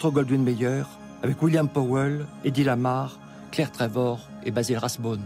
Goldwyn-Mayer, avec William Powell, Eddie Lamar, Claire Trevor et Basil Rathbone.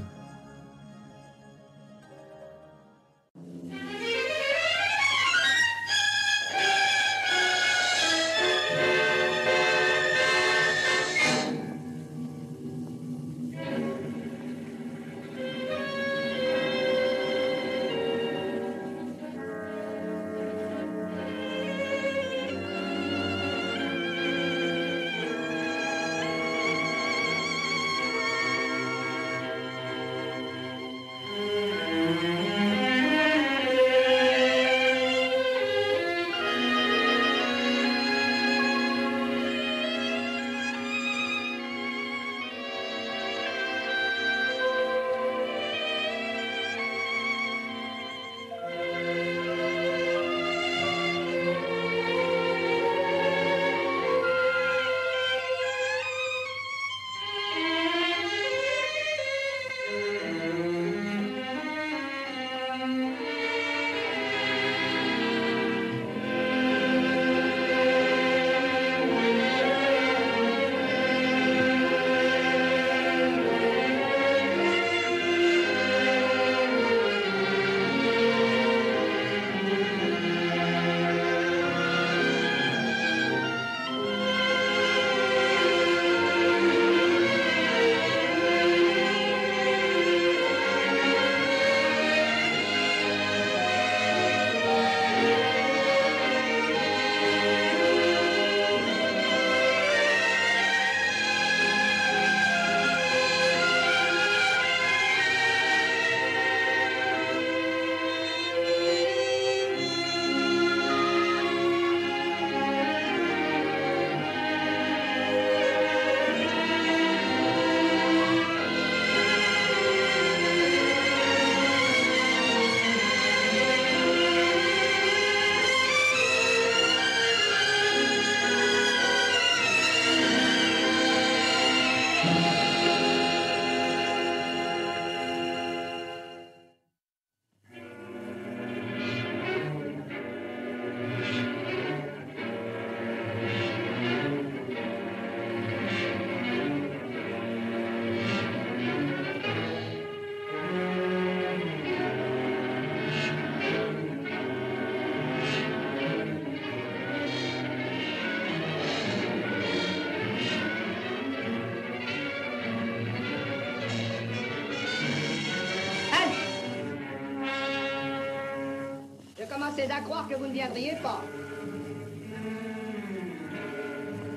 C'est à croire que vous ne viendriez pas.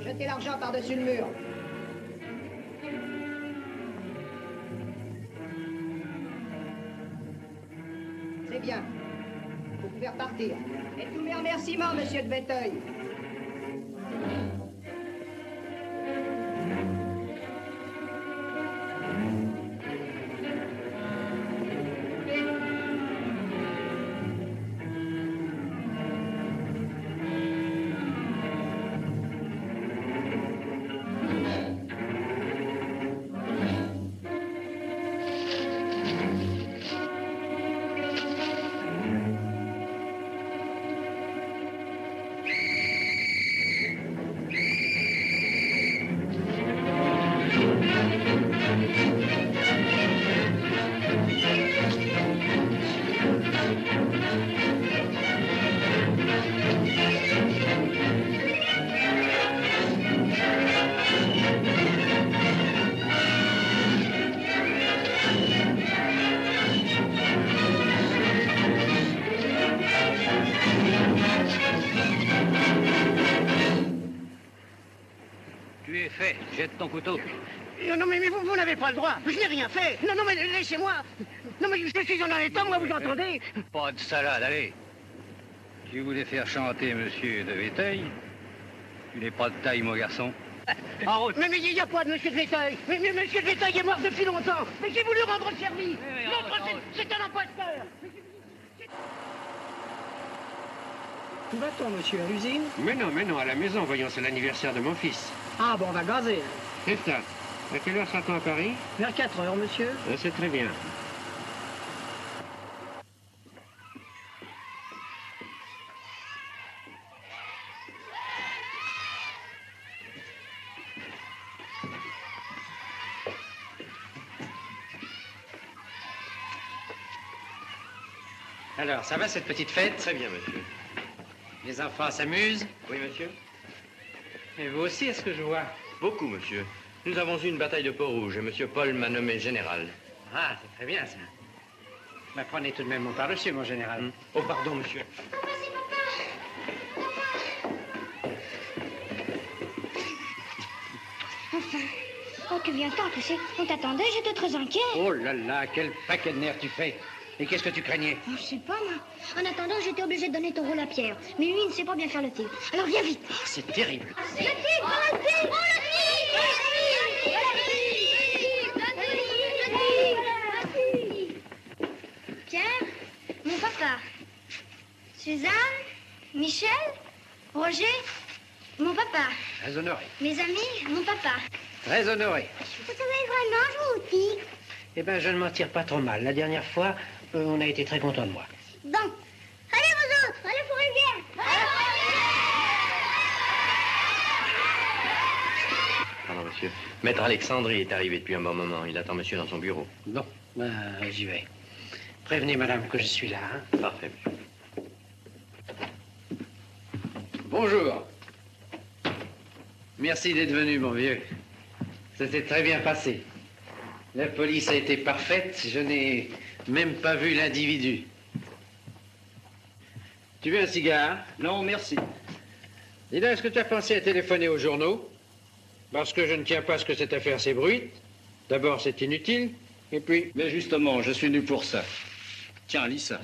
Jetez l'argent par-dessus le mur. C'est bien. Vous pouvez repartir. Et tous mes remerciements, monsieur de Véteuil. Jette ton couteau. Non, mais vous n'avez pas le droit. Je n'ai rien fait. Non, mais laissez-moi. Non, mais je suis en un état, moi, vous entendez? Pas de salade, allez. Tu voulais faire chanter monsieur de Véteuil. Tu n'es pas de taille, mon garçon. En route. Mais il n'y a pas de monsieur de Véteuil. Mais monsieur de Véteuil est mort depuis longtemps. Mais j'ai voulu rendre service. L'autre, c'est un imposteur. Où va-t-on, monsieur, à l'usine? Mais non, à la maison, voyons, c'est l'anniversaire de mon fils. Ah, bon, on va gazer. C'est ça. À quelle heure sera-t-on à Paris? Vers 4 heures, monsieur. C'est très bien. Alors, ça va cette petite fête? Très bien, monsieur. Les enfants s'amusent? Oui, monsieur? Et vous aussi, est-ce que je vois? Beaucoup, monsieur. Nous avons eu une bataille de Port-Rouge et monsieur Paul m'a nommé général. Ah, c'est très bien, ça. Mais prenez tout de même mon par-dessus, mon général. Oh, pardon, monsieur. Enfin, oh, tu viens tard, tu sais. On t'attendait, j'étais très inquiet. Oh là là, quel paquet de nerfs tu fais. Et qu'est-ce que tu craignais? Oh, je sais pas, moi. En attendant, j'étais obligé de donner ton rôle à Pierre. Mais lui, il ne sait pas bien faire le tigre. Alors viens vite. Oh, c'est terrible. Le tigre, le tigre, le tigre. Pierre, mon papa. Suzanne, Michel, Roger, mon papa. Très honoré. Mes amis, mon papa. Très honoré. Vous savez vraiment jouer au tigre? Eh bien, je ne m'en tire pas trop mal. La dernière fois, on a été très contents de moi. Bon. Allez, vous autres, allez pour une bière. Pardon, monsieur. Maître Alexandrie est arrivé depuis un bon moment. Il attend monsieur dans son bureau. Bon, ben, j'y vais. Prévenez madame que je suis là, hein. Parfait, monsieur. Bonjour. Merci d'être venu, mon vieux. Ça s'est très bien passé. La police a été parfaite. Je n'ai même pas vu l'individu. Tu veux un cigare? Non, merci. Dis donc, est-ce que tu as pensé à téléphoner aux journaux? Parce que je ne tiens pas à ce que cette affaire s'ébruite. D'abord, c'est inutile. Et puis... Mais justement, je suis venu pour ça. Tiens, lis ça.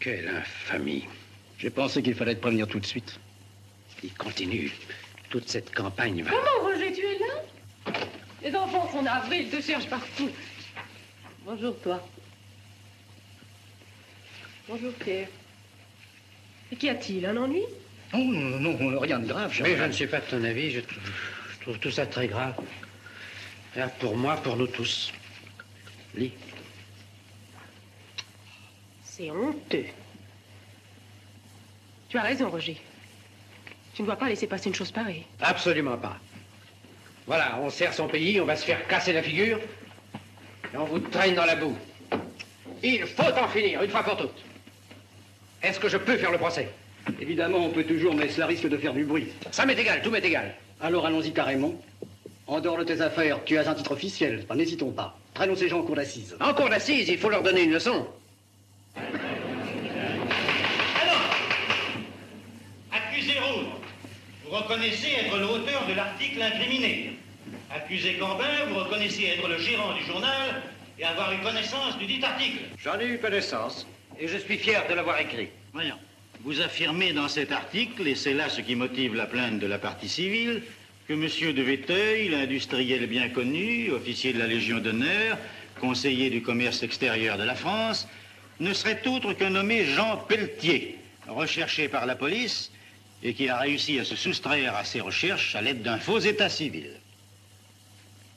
Quelle infamie. J'ai pensé qu'il fallait te prévenir tout de suite. Il continue. Toute cette campagne va... Comment, Roger, tu es là? Les enfants sont navrés, ils te cherchent partout. Bonjour, toi. Bonjour, Pierre. Et qu'y a-t-il? Un ennui? Non, non, rien de grave. Mais je ne suis pas de ton avis. Je trouve tout ça très grave. Là, pour moi, pour nous tous. Lis. C'est honteux. Tu as raison, Roger. Tu ne dois pas laisser passer une chose pareille. Absolument pas. Voilà, on sert son pays, on va se faire casser la figure, et on vous traîne dans la boue. Il faut en finir, une fois pour toutes. Est-ce que je peux faire le procès? Évidemment, on peut toujours, mais cela risque de faire du bruit. Ça m'est égal, tout m'est égal. Alors allons-y carrément. En dehors de tes affaires, tu as un titre officiel. Enfin, n'hésitons pas. Traînons ces gens en cour d'assises. En cour d'assises, il faut leur donner une leçon. Accusé rouge, vous reconnaissez être l'auteur de l'article incriminé. Accusé Gambin, vous reconnaissez être le gérant du journal et avoir eu connaissance du dit article. J'en ai eu connaissance, et je suis fier de l'avoir écrit. Voyons. Vous affirmez dans cet article, et c'est là ce qui motive la plainte de la partie civile, que M. de Véteuil, l'industriel bien connu, officier de la Légion d'honneur, conseiller du commerce extérieur de la France, ne serait autre qu'un nommé Jean Pelletier, recherché par la police et qui a réussi à se soustraire à ses recherches à l'aide d'un faux état civil.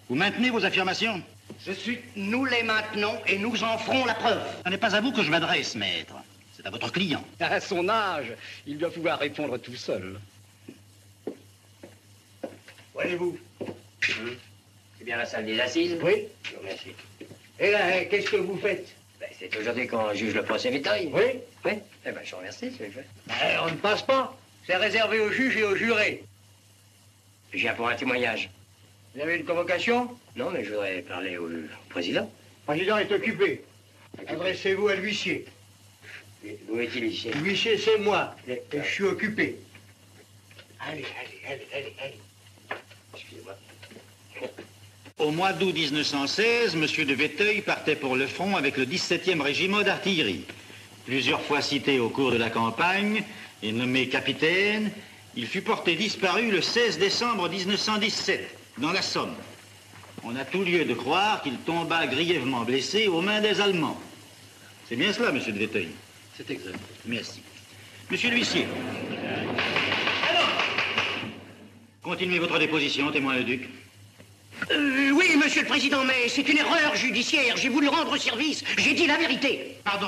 Vous maintenez vos affirmations? Nous les maintenons et nous en ferons la preuve. Ce n'est pas à vous que je m'adresse, maître. C'est à votre client. À son âge, il doit pouvoir répondre tout seul. Voyez-vous? C'est bien la salle des assises? Oui. Je vous remercie. Et là, qu'est-ce que vous faites? Ben, c'est aujourd'hui qu'on juge le procès Véteuil. Oui. Oui. Eh ben, je vous remercie, c'est fait. On ne passe pas. C'est réservé aux juges et aux jurés. Je viens pour un témoignage. Vous avez une convocation? Non, mais je voudrais parler au président. Le président est occupé. Adressez-vous à l'huissier. Où est-il ici? L'huissier, c'est moi. Et je suis occupé. Allez. Excusez-moi. Au mois d'août 1916, M. de Véteuil partait pour le front avec le 17e régiment d'artillerie. Plusieurs fois cité au cours de la campagne et nommé capitaine, il fut porté disparu le 16 décembre 1917, dans la Somme. On a tout lieu de croire qu'il tomba grièvement blessé aux mains des Allemands. C'est bien cela, M. de Véteuil? C'est exact. Merci. Monsieur l'huissier. Continuez votre déposition, témoin le duc. Oui, monsieur le président, mais c'est une erreur judiciaire. J'ai voulu rendre service. J'ai dit la vérité. Pardon.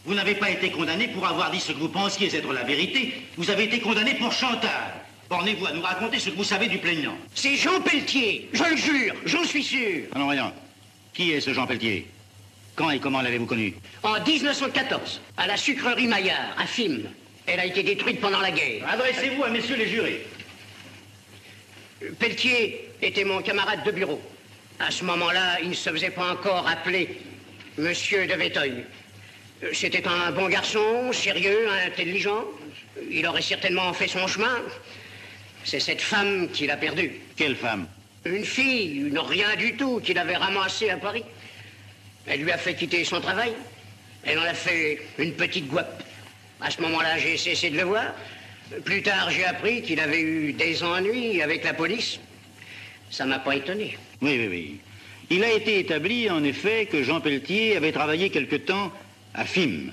Vous n'avez pas été condamné pour avoir dit ce que vous pensiez être la vérité. Vous avez été condamné pour chantage. Bornez-vous à nous raconter ce que vous savez du plaignant. C'est Jean Pelletier, je le jure, j'en suis sûr. Allons, voyons. Qui est ce Jean Pelletier? Quand et comment l'avez-vous connu? En 1914, à la sucrerie Maillard, à Fismes. Elle a été détruite pendant la guerre. Adressez-vous à messieurs les jurés. Pelletier était mon camarade de bureau. À ce moment-là, il ne se faisait pas encore appeler Monsieur de Véteuil. C'était un bon garçon, sérieux, intelligent. Il aurait certainement fait son chemin. C'est cette femme qu'il a perdue. Quelle femme? Une fille, une rien du tout, qu'il avait ramassée à Paris. Elle lui a fait quitter son travail. Elle en a fait une petite guape. À ce moment-là, j'ai cessé de le voir. Plus tard, j'ai appris qu'il avait eu des ennuis avec la police. Ça m'a pas étonné. Oui. Il a été établi, en effet, que Jean Pelletier avait travaillé quelque temps à Fismes.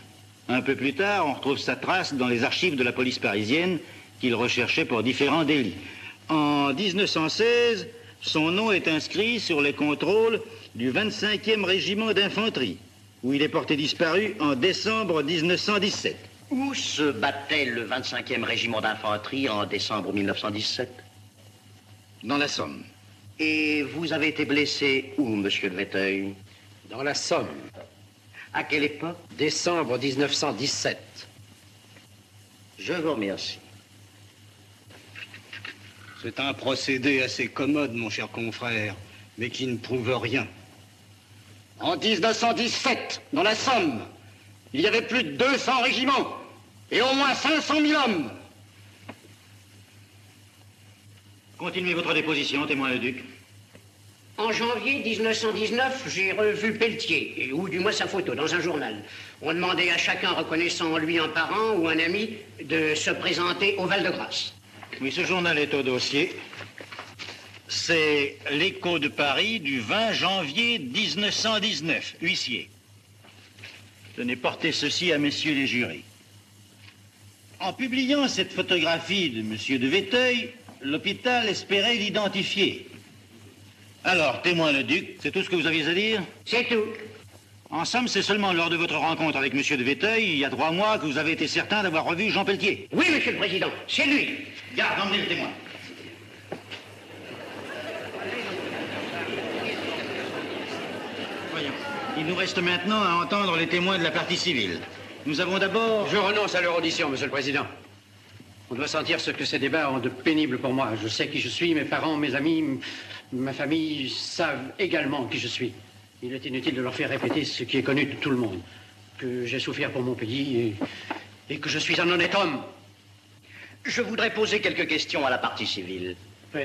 Un peu plus tard, on retrouve sa trace dans les archives de la police parisienne qu'il recherchait pour différents délits. En 1916, son nom est inscrit sur les contrôles du 25e régiment d'infanterie, où il est porté disparu en décembre 1917. Où se battait le 25e régiment d'infanterie en décembre 1917? Dans la Somme. Et vous avez été blessé où, monsieur de Véteuil? Dans la Somme. À quelle époque? Décembre 1917. Je vous remercie. C'est un procédé assez commode, mon cher confrère, mais qui ne prouve rien. En 1917, dans la Somme, il y avait plus de 200 régiments et au moins 500 000 hommes. Continuez votre déposition, témoin le duc. En janvier 1919, j'ai revu Pelletier, ou du moins sa photo, dans un journal. On demandait à chacun reconnaissant en lui un parent ou un ami de se présenter au Val-de-Grâce. Oui, ce journal est au dossier. C'est l'Écho de Paris du 20 janvier 1919, huissier. Tenez, portez ceci à messieurs les jurés. En publiant cette photographie de monsieur de Véteuil, l'hôpital espérait l'identifier. Alors, témoin le duc, c'est tout ce que vous aviez à dire? C'est tout. En somme, c'est seulement lors de votre rencontre avec monsieur de Véteuil, il y a 3 mois, que vous avez été certain d'avoir revu Jean Pelletier. Oui, monsieur le président, c'est lui. Garde, emmenez le témoin. Voyons. Il nous reste maintenant à entendre les témoins de la partie civile. Nous avons d'abord... Je renonce à leur audition, monsieur le président. On doit sentir ce que ces débats ont de pénible pour moi. Je sais qui je suis, mes parents, mes amis, ma famille savent également qui je suis. Il est inutile de leur faire répéter ce qui est connu de tout le monde. Que j'ai souffert pour mon pays et que je suis un honnête homme. Je voudrais poser quelques questions à la partie civile. Oui.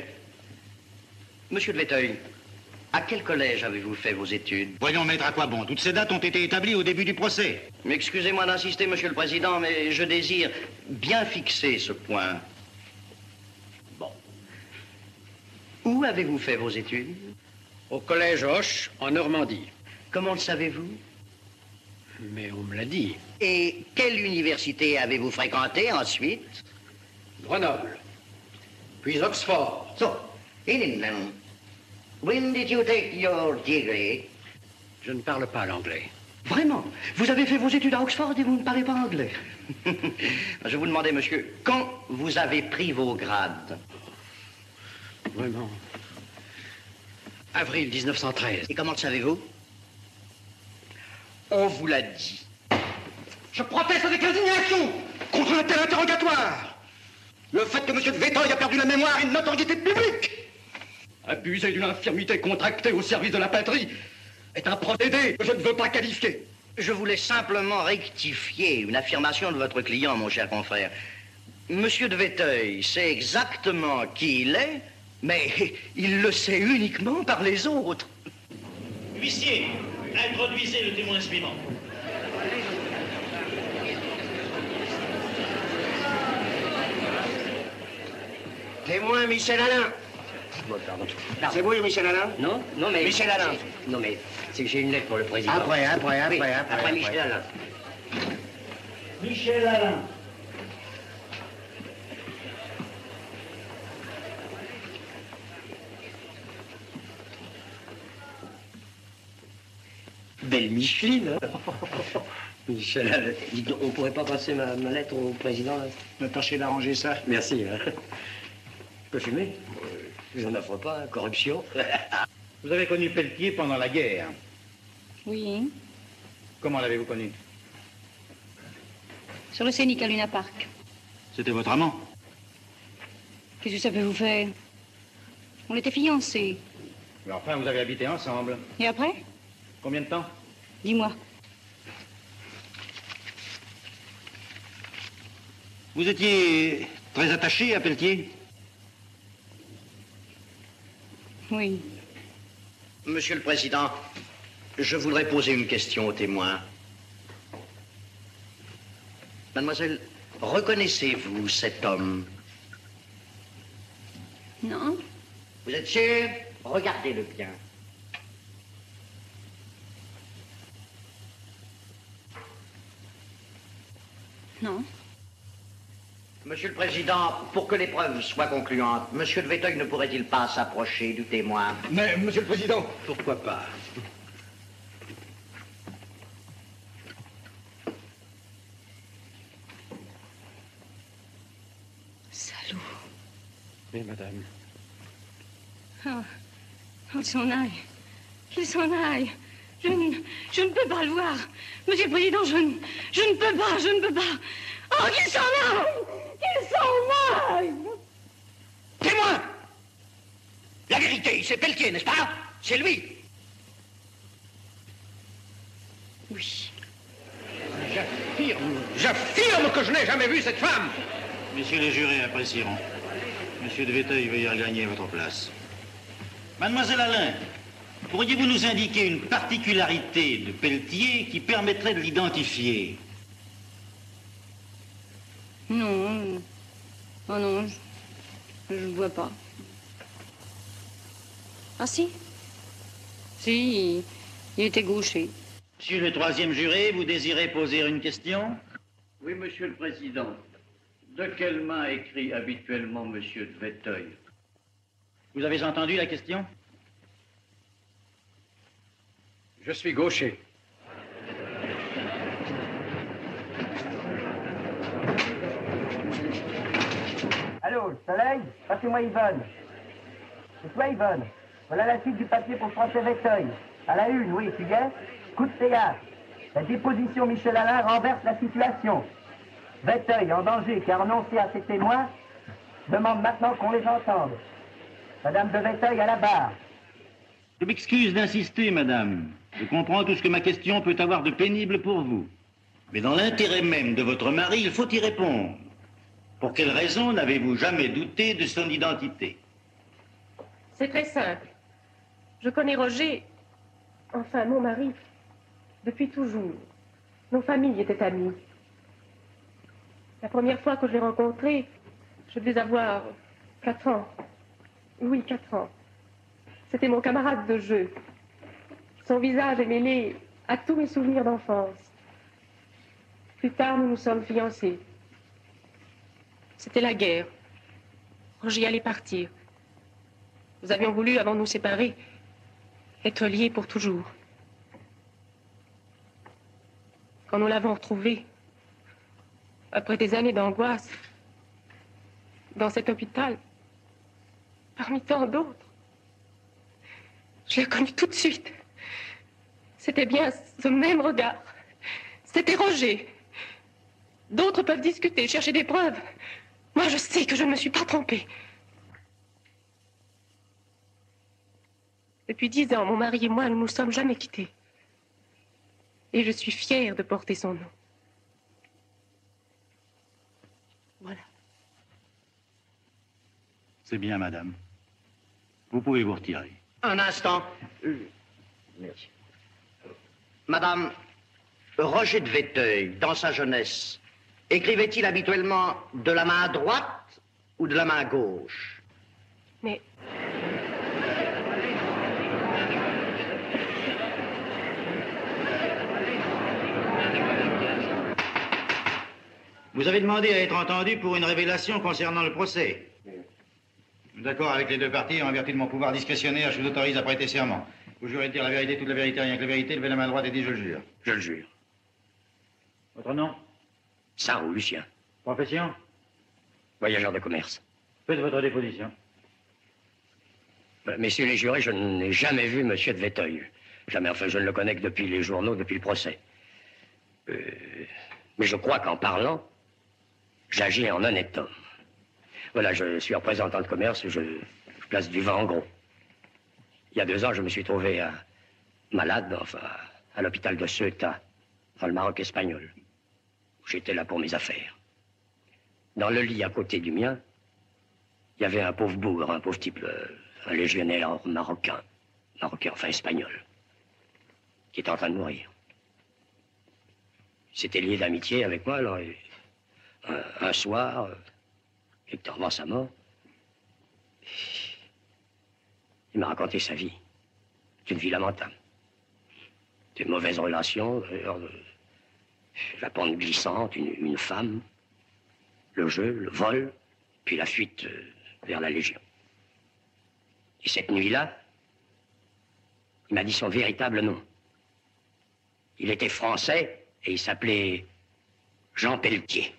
Monsieur de Véteuil, à quel collège avez-vous fait vos études? Voyons, maître, à quoi bon? Toutes ces dates ont été établies au début du procès. Mais excusez-moi d'insister, monsieur le président, mais je désire bien fixer ce point. Bon. Où avez-vous fait vos études? Au collège Hoche, en Normandie. Comment le savez-vous? Mais on me l'a dit. Et quelle université avez-vous fréquenté ensuite? Grenoble. Puis Oxford. So, in England, when did you take your degree? Je ne parle pas l'anglais. Vraiment? Vous avez fait vos études à Oxford et vous ne parlez pas anglais? Je vous demandais, monsieur, quand vous avez pris vos grades? Vraiment. Avril 1913. Et comment le savez-vous? On vous l'a dit. Je proteste avec indignation contre un tel interrogatoire. Le fait que M. de Véteuil a perdu la mémoire et une notoriété publique, abusé d'une infirmité contractée au service de la patrie, est un procédé que je ne veux pas qualifier. Je voulais simplement rectifier une affirmation de votre client, mon cher confrère. Monsieur de Véteuil sait exactement qui il est, mais il le sait uniquement par les autres. Huissier, introduisez le témoin suivant. Témoin Michel Alain. C'est vous, Michel Alain? Non, non, mais... Michel Alain. Non, mais j'ai une lettre pour le président. Après Michel Alain. Michel Alain. Belle Micheline, hein? Michel Alain. Dites donc, on pourrait pas passer ma lettre au président, là? Tâchez d'arranger ça. Merci. Hein. Je peux fumer? Je n'offre pas, corruption. Vous avez connu Pelletier pendant la guerre. Oui, Comment l'avez-vous connu? sur le Scénic à Luna Park. C'était votre amant? Qu'est-ce que ça peut vous faire? On était fiancés. Mais enfin, vous avez habité ensemble. Et après? Combien de temps? Dis-moi. Vous étiez très attaché à Pelletier? Oui. Monsieur le Président, je voudrais poser une question aux témoins. Mademoiselle, reconnaissez-vous cet homme? Non. Vous êtes sûr? Regardez-le bien. Non. Monsieur le Président, pour que les preuves soient concluantes, Monsieur de Véteuil ne pourrait-il pas s'approcher du témoin? Mais, Monsieur le Président... Pourquoi pas? Salaud. Mais, madame... Oh, il s'en aille. Qu'il s'en aille. Je ne peux pas le voir. Monsieur le Président, je ne peux pas. Oh, qu'il s'en aille. Qu'il s'en aille. Témoin! La vérité, c'est Pelletier, n'est-ce pas? C'est lui. Oui. J'affirme que je n'ai jamais vu cette femme. Messieurs les jurés apprécieront. Monsieur de Véteuil veuillez regagner votre place. Mademoiselle Alain, pourriez-vous nous indiquer une particularité de Pelletier qui permettrait de l'identifier? Non. Oh non, je ne vois pas. Ah si? Si, il était gaucher. Monsieur le troisième juré, vous désirez poser une question? Oui, Monsieur le Président. De quelle main écrit habituellement Monsieur de Véteuil? Vous avez entendu la question? Je suis gaucher. Allô, le soleil? Passez-moi Yvonne. C'est toi, Yvonne. Voilà la suite du papier pour François Véteuil. À la une, oui, tu gagnes? Coup de théâtre. La déposition Michel Alain renverse la situation. Véteuil, en danger, car annoncé à ses témoins, demande maintenant qu'on les entende. Madame de Véteuil à la barre. Je m'excuse d'insister, madame. Je comprends tout ce que ma question peut avoir de pénible pour vous. Mais dans l'intérêt même de votre mari, il faut y répondre. Pour quelle raison n'avez-vous jamais douté de son identité? C'est très simple. Je connais Roger, enfin mon mari, depuis toujours. Nos familles étaient amies. La première fois que je l'ai rencontré, je devais avoir 4 ans. Oui, 4 ans. C'était mon camarade de jeu. Son visage est mêlé à tous mes souvenirs d'enfance. Plus tard, nous nous sommes fiancés. C'était la guerre. Roger allait partir. Nous avions voulu, avant de nous séparer, être liés pour toujours. Quand nous l'avons retrouvé, après des années d'angoisse, dans cet hôpital, parmi tant d'autres, je l'ai connu tout de suite. C'était bien ce même regard. C'était Roger. D'autres peuvent discuter, chercher des preuves. Moi, je sais que je ne me suis pas trompée. Depuis 10 ans, mon mari et moi, nous ne nous sommes jamais quittés. Et je suis fière de porter son nom. Voilà. C'est bien, madame. Vous pouvez vous retirer. Un instant. Merci. Madame, Roger de Véteuil, dans sa jeunesse, écrivait-il habituellement de la main droite ou de la main gauche? Mais... Vous avez demandé à être entendu pour une révélation concernant le procès. D'accord avec les deux parties, en vertu de mon pouvoir discrétionnaire, je vous autorise à prêter serment. Vous jurez de dire la vérité, toute la vérité, rien que la vérité, levez la main droite et dites je le jure. Je le jure. Votre nom? Sarou, Lucien. Profession? Voyageur de commerce. Faites votre déposition. Messieurs les jurés, je n'ai jamais vu Monsieur de Véteuil. Jamais, enfin, je ne le connais que depuis les journaux, depuis le procès. Mais je crois qu'en parlant, j'agis en honnête homme. Voilà, je suis représentant de commerce, je place du vin en gros. Il y a 2 ans, je me suis trouvé malade, enfin, à l'hôpital de Ceuta, dans le Maroc espagnol. J'étais là pour mes affaires. Dans le lit à côté du mien, il y avait un pauvre bougre, un pauvre type, un légionnaire marocain, enfin espagnol, qui était en train de mourir. Il s'était lié d'amitié avec moi, alors, un soir, quelque temps avant sa mort, il m'a raconté sa vie. C'est une vie lamentable. Des mauvaises relations, la pente glissante, une femme, le jeu, le vol, puis la fuite vers la Légion. Et cette nuit-là, il m'a dit son véritable nom. Il était français et il s'appelait Jean Pelletier.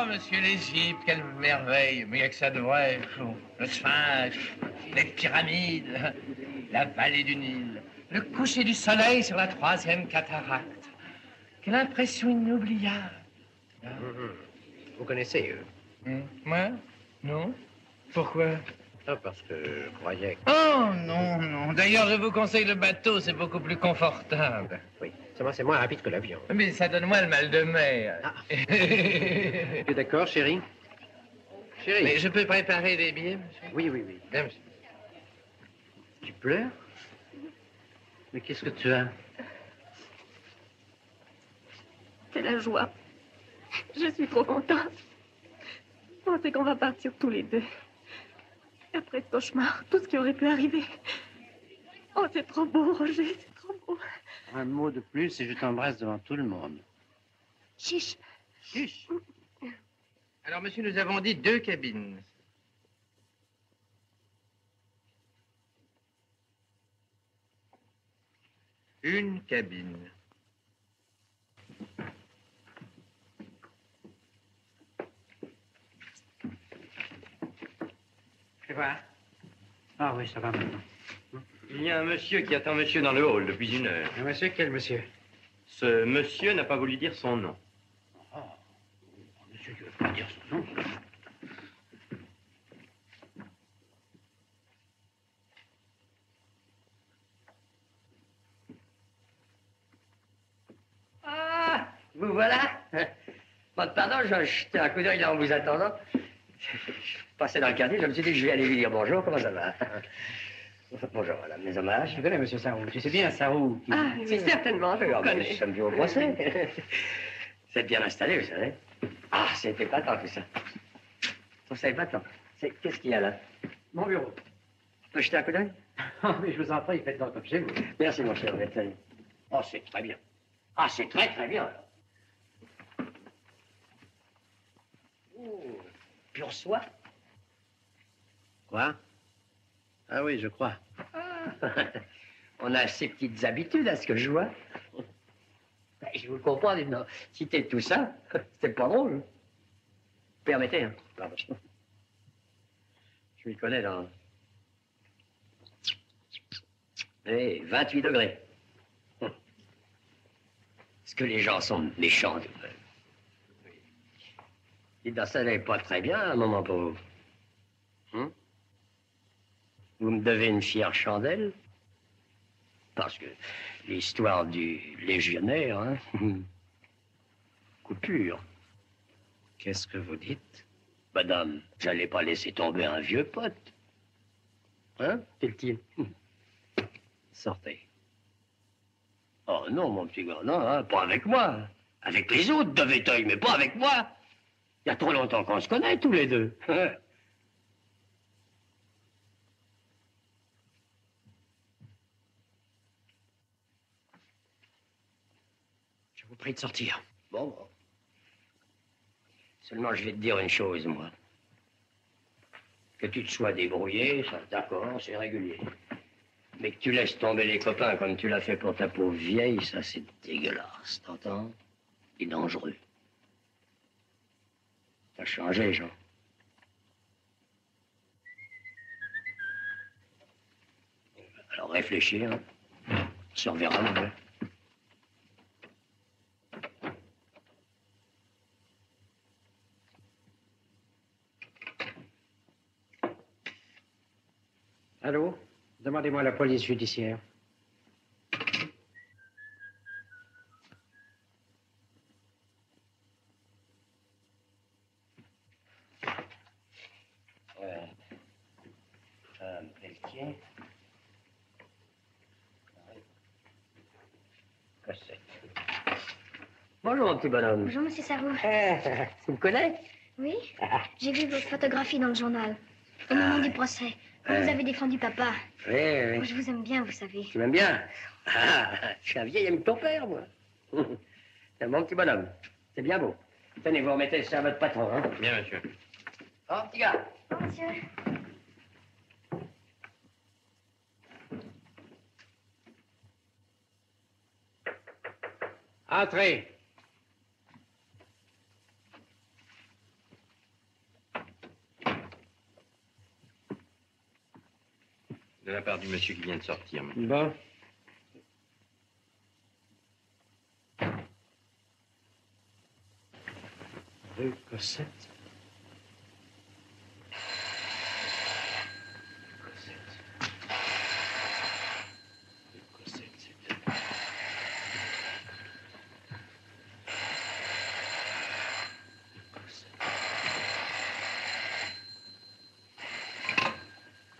Monsieur l'Égypte, quelle merveille, mais il n'y a que ça de vrai. Le Sphinx, les pyramides, la vallée du Nil, le coucher du soleil sur la 3e cataracte. Quelle impression inoubliable. Vous connaissez Moi? Non. Pourquoi? Ah, parce que je croyais que... Oh, non, non. D'ailleurs, je vous conseille le bateau, c'est beaucoup plus confortable. Oui, c'est moins rapide que l'avion. Mais ça donne moins le mal de mer. Ah. Tu es d'accord, chérie? Chérie. Mais je peux préparer des billets, monsieur? Oui, oui, oui. Bien, monsieur. Tu pleures? Mais qu'est-ce que tu as? C'est la joie. Je suis trop contente. On sait qu'on va partir tous les deux. Après ce cauchemar, tout ce qui aurait pu arriver. Oh, c'est trop beau, Roger, c'est trop beau. Un mot de plus et je t'embrasse devant tout le monde. Chiche. Chiche. Alors, monsieur, nous avons dit 2 cabines. Une cabine. Tu vois? Ah oui, ça va maintenant. Il y a un monsieur qui attend monsieur dans le hall depuis 1 heure. Un monsieur? Quel monsieur? Ce monsieur n'a pas voulu dire son nom. Oh, monsieur ne veut pas dire son nom. Ah, vous voilà. Bon, pardon, je jetais un coup d'œil là en vous attendant. Je passais dans le quartier, je me suis dit, je vais aller lui dire bonjour, comment ça va? Bonjour, madame, mes hommages. Je connais monsieur Sarrou. Tu sais bien Sarrou. Ah, oui, certainement, je vous connais. Nous sommes vus au procès. Vous êtes bien installé, vous savez. Ah, c'est épatant, tout ça. Je trouve ça épatant. Qu'est-ce qu'il y a là? Mon bureau. Je peux jeter un coup d'œil? Ah, mais je vous en prie, faites donc comme chez vous. Merci, mon cher Véteuil. Oh, c'est très bien. Ah, c'est très, très bien, alors. Oh, pure soie. Quoi? Ah oui, je crois. Ah. On a ces petites habitudes, à ce que je vois. Je vous comprends, non. Citer tout ça, c'est pas drôle. Permettez, hein. Pardon. Je m'y connais dans... Eh, 28 degrés. Est-ce que les gens sont méchants, tout de même? Et dans ça n'est pas très bien, un moment pour vous. Vous me devez une fière chandelle? Parce que l'histoire du légionnaire, hein? Coupure. Qu'est-ce que vous dites? Madame, j'allais pas laisser tomber un vieux pote. Hein, Pelletier? Sortez. Oh non, mon petit gars, non, hein, pas avec moi. Avec les autres de Véteuil, mais pas avec moi. Il y a trop longtemps qu'on se connaît, tous les deux. Je vous prie de sortir. Bon. Seulement, je vais te dire une chose, moi. Que tu te sois débrouillé, ça, d'accord, c'est régulier. Mais que tu laisses tomber les copains comme tu l'as fait pour ta pauvre vieille, ça, c'est dégueulasse, t'entends? Et dangereux. T'as changé, Jean. Alors réfléchis, hein. On se reverra, mon gars. Allô? Demandez-moi la police judiciaire. Pelletier. Cossette. Bonjour, mon petit bonhomme. Bonjour, monsieur Sarraud. Tu me connais? Oui, j'ai vu votre photographie dans le journal. Au moment du procès, quand vous avez défendu papa. Oui, oui. Oh, je vous aime bien, vous savez. Tu m'aimes bien? Je suis un vieil ami de ton père, moi. C'est un bon petit bonhomme. C'est bien beau. Tenez, vous remettez ça à votre patron, hein? Bien, monsieur. Oh, petit gars. Oh, monsieur. Entrez. De la part du monsieur qui vient de sortir. Bon. Rue Cossette.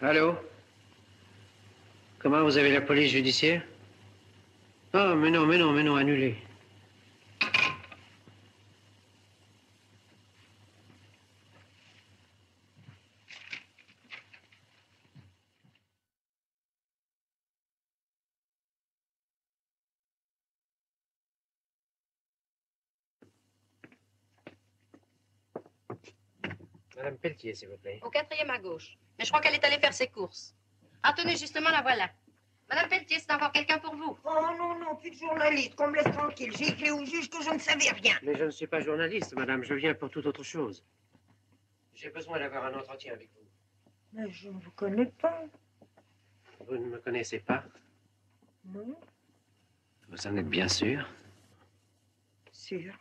Allô? Comment vous avez la police judiciaire? Oh, mais non, annulé. Madame Pelletier, s'il vous plaît. Au 4e à gauche. Mais je crois qu'elle est allée faire ses courses. Ah, tenez, justement, la voilà. Madame Pelletier, c'est encore quelqu'un pour vous. Oh non, plus de journaliste, qu'on me laisse tranquille. J'ai écrit au juge que je ne savais rien. Mais je ne suis pas journaliste, madame. Je viens pour toute autre chose. J'ai besoin d'avoir un entretien avec vous. Mais je ne vous connais pas. Vous ne me connaissez pas? Non. Vous en êtes bien sûr? Sûr.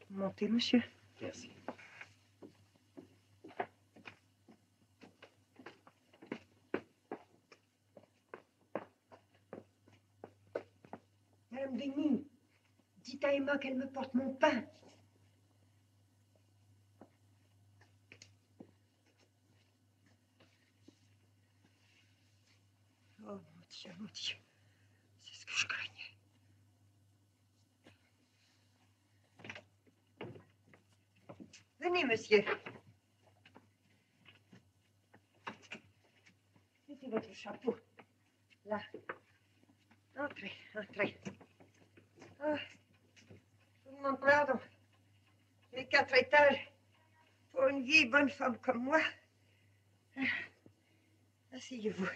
Montez, monsieur. Merci. Madame Denis, dites à Emma qu'elle me porte mon pain. Oh, mon Dieu, c'est ce que je craignais. Venez, monsieur. Mettez votre chapeau. Là. Entrez. Oh, je vous demande pardon. Les 4 étages, pour une vieille bonne femme comme moi. Asseyez-vous.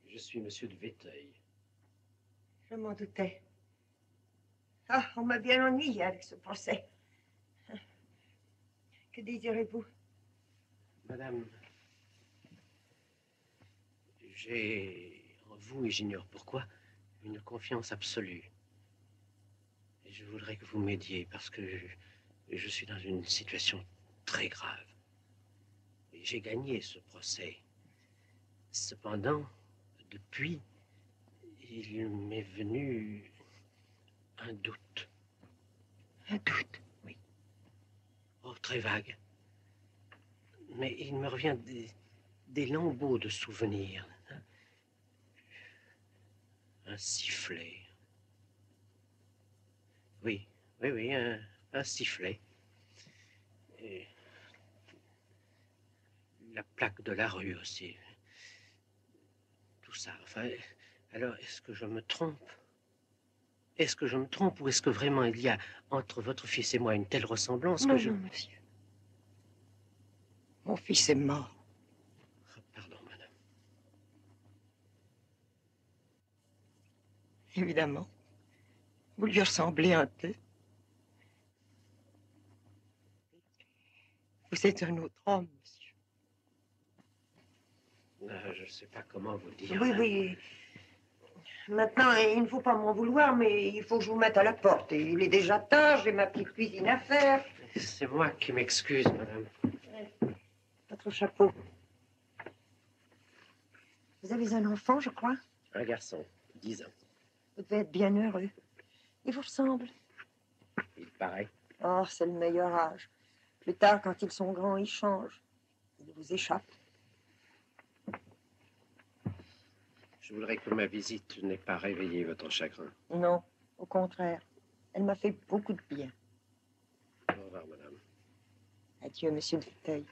Je suis monsieur de Véteuil. Je m'en doutais. Ah, on m'a bien ennuyé avec ce procès. Que désirez-vous? Madame, j'ai en vous, et j'ignore pourquoi, une confiance absolue. Et je voudrais que vous m'aidiez parce que je suis dans une situation très grave. Et j'ai gagné ce procès. Cependant, depuis, il m'est venu un doute. Un doute? Oui. Oh, très vague. Mais il me revient des lambeaux de souvenirs. Un sifflet, Oui, oui, un sifflet. Et la plaque de la rue aussi. Tout ça, enfin... Alors, est-ce que je me trompe? Est-ce que je me trompe ou est-ce que vraiment il y a entre votre fils et moi une telle ressemblance Non, que je... non, monsieur. Mon fils est mort. Pardon, madame. Évidemment. Vous lui ressemblez un peu. Vous êtes un autre homme, monsieur. Je ne sais pas comment vous dire. Oui, oui. Maintenant, il ne faut pas m'en vouloir, mais il faut que je vous mette à la porte. Et il est déjà tard, j'ai ma petite cuisine à faire. C'est moi qui m'excuse, madame. Votre chapeau. Vous avez un enfant, je crois? Un garçon, 10 ans. Vous devez être bien heureux. Il vous ressemble. Il paraît. Oh, c'est le meilleur âge. Plus tard, quand ils sont grands, ils changent. Ils vous échappent. Je voudrais que ma visite n'ait pas réveillé votre chagrin. Non, au contraire. Elle m'a fait beaucoup de bien. Au revoir, madame. Adieu, monsieur de Viteuil.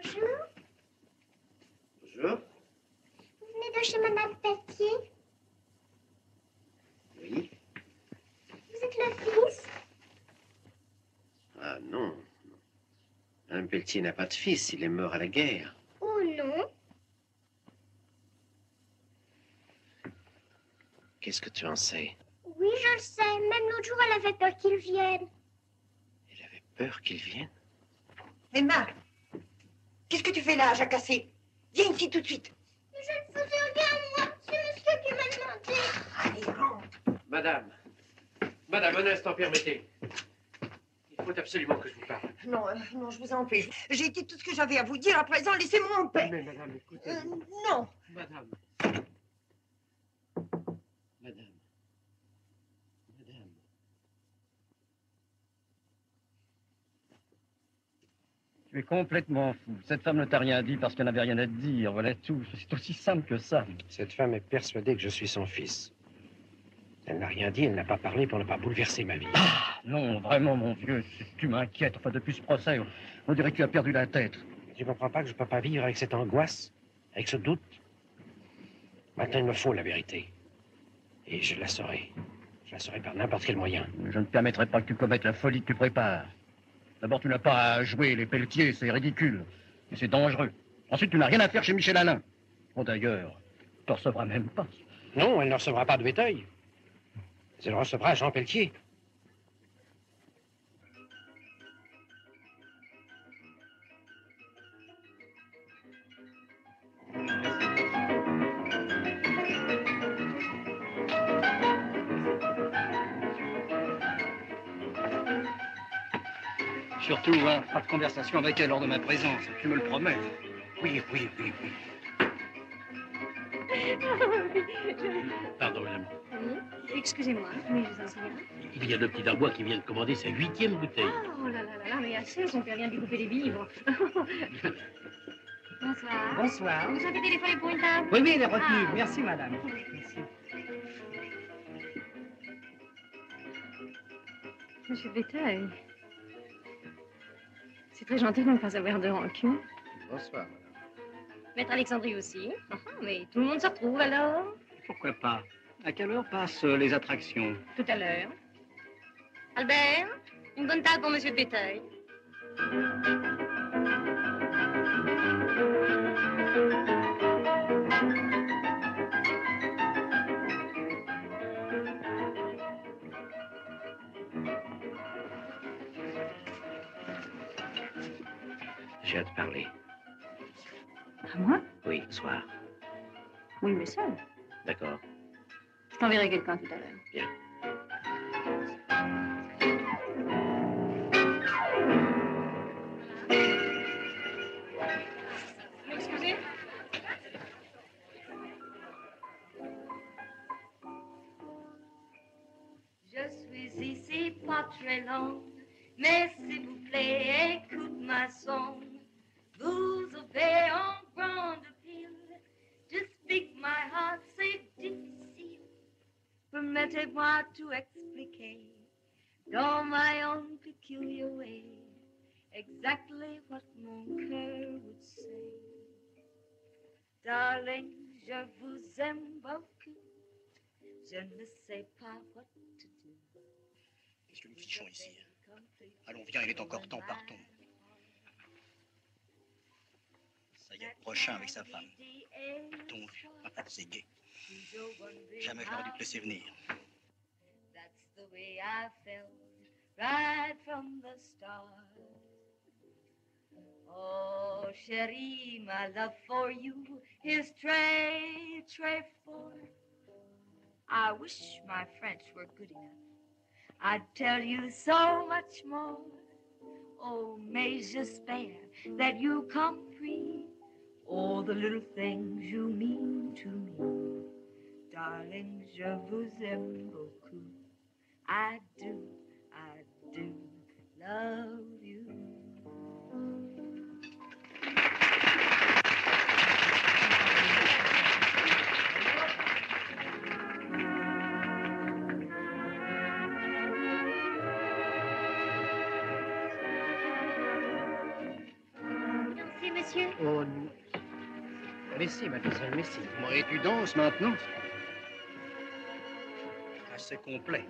Bonjour. Bonjour. Vous venez de chez Madame Pelletier? Oui. Vous êtes le fils? Ah non. Madame Pelletier n'a pas de fils, il est mort à la guerre. Oh non. Qu'est-ce que tu en sais? Oui, je le sais. Même l'autre jour, elle avait peur qu'il vienne. Peur qu'il vienne? Emma, qu'est-ce que tu fais là, à jacasser? Viens ici tout de suite. Mais je ne faisais rien, moi. C'est monsieur qui m'a demandé. Allez, rentre. Madame. Madame, un instant, permettez. Il faut absolument que je vous parle. Non, non, je vous en prie. J'ai dit tout ce que j'avais à vous dire. À présent, laissez-moi en paix. Mais madame, écoutez. Non. Madame. Madame. Madame. Tu es complètement fou. Cette femme ne t'a rien dit parce qu'elle n'avait rien à te dire. Voilà tout. C'est aussi simple que ça. Cette femme est persuadée que je suis son fils. Elle n'a rien dit, elle n'a pas parlé pour ne pas bouleverser ma vie. Ah, non, vraiment, mon vieux, tu m'inquiètes. Enfin, depuis ce procès, on dirait que tu as perdu la tête. Tu ne comprends pas que je ne peux pas vivre avec cette angoisse, avec ce doute? Maintenant, il me faut la vérité. Et je la saurai. Je la saurai par n'importe quel moyen. Je ne permettrai pas que tu commettes la folie que tu prépares. D'abord, tu n'as pas à jouer les Pelletiers, c'est ridicule. Et c'est dangereux. Ensuite, tu n'as rien à faire chez Michel Alain. Bon, d'ailleurs, tu ne recevras même pas. Non, elle ne recevra pas de Véteuil. Elle recevra Jean Pelletier. Surtout, hein, pas de conversation avec elle hors de ma présence. Tu me le promets. Oui. Pardon, madame. Oui, excusez-moi, mais je vous en signale. Il y a le petit Darbois qui vient de commander sa 8e bouteille. Oh là là là là, mais assez, son père vient de lui couper les vivres. Bonsoir. Bonsoir. Vous avez téléphoné pour une table? Oui, elle est retenue. Ah. Merci, madame. Merci. Monsieur Véteuil, c'est très gentil de ne pas avoir de rancune. Bonsoir, madame. Maître Alexandrie aussi. Mais tout le monde se retrouve alors? Pourquoi pas? À quelle heure passent les attractions? Tout à l'heure. Albert, une bonne table pour Monsieur de Véteuil. J'ai à te parler. À moi? Oui, ce soir. Oui, mais seul. D'accord. Je t'enverrai quelqu'un tout à l'heure. Bien. Excusez, pas très long, mais s'il vous plaît, écoute ma son. Vous avez en grande pile, to speak my heart, c'est difficile. Permettez-moi tout expliquer, dans my own peculiar way, exactly what mon cœur would say. Darling, je vous aime beaucoup, je ne sais pas what to do. Qu'est-ce que nous fichons ici? Allons, viens, il est encore temps, partons. Ça y est, prochain avec sa femme. Donc, c'est gai. Jamais je n'aurais dû te laisser venir. That's the way I felt right from the start. Oh, chérie, my love for you is très, très fort. I wish my French were good enough. I'd tell you so much more. Oh, mais j'espère that you compris all the little things you mean to me. Darling, je vous aime beaucoup. I do love you. Dansez, monsieur. Oh non. Messi, mademoiselle, Messi. Moi, et tu danses maintenant? Assez complet.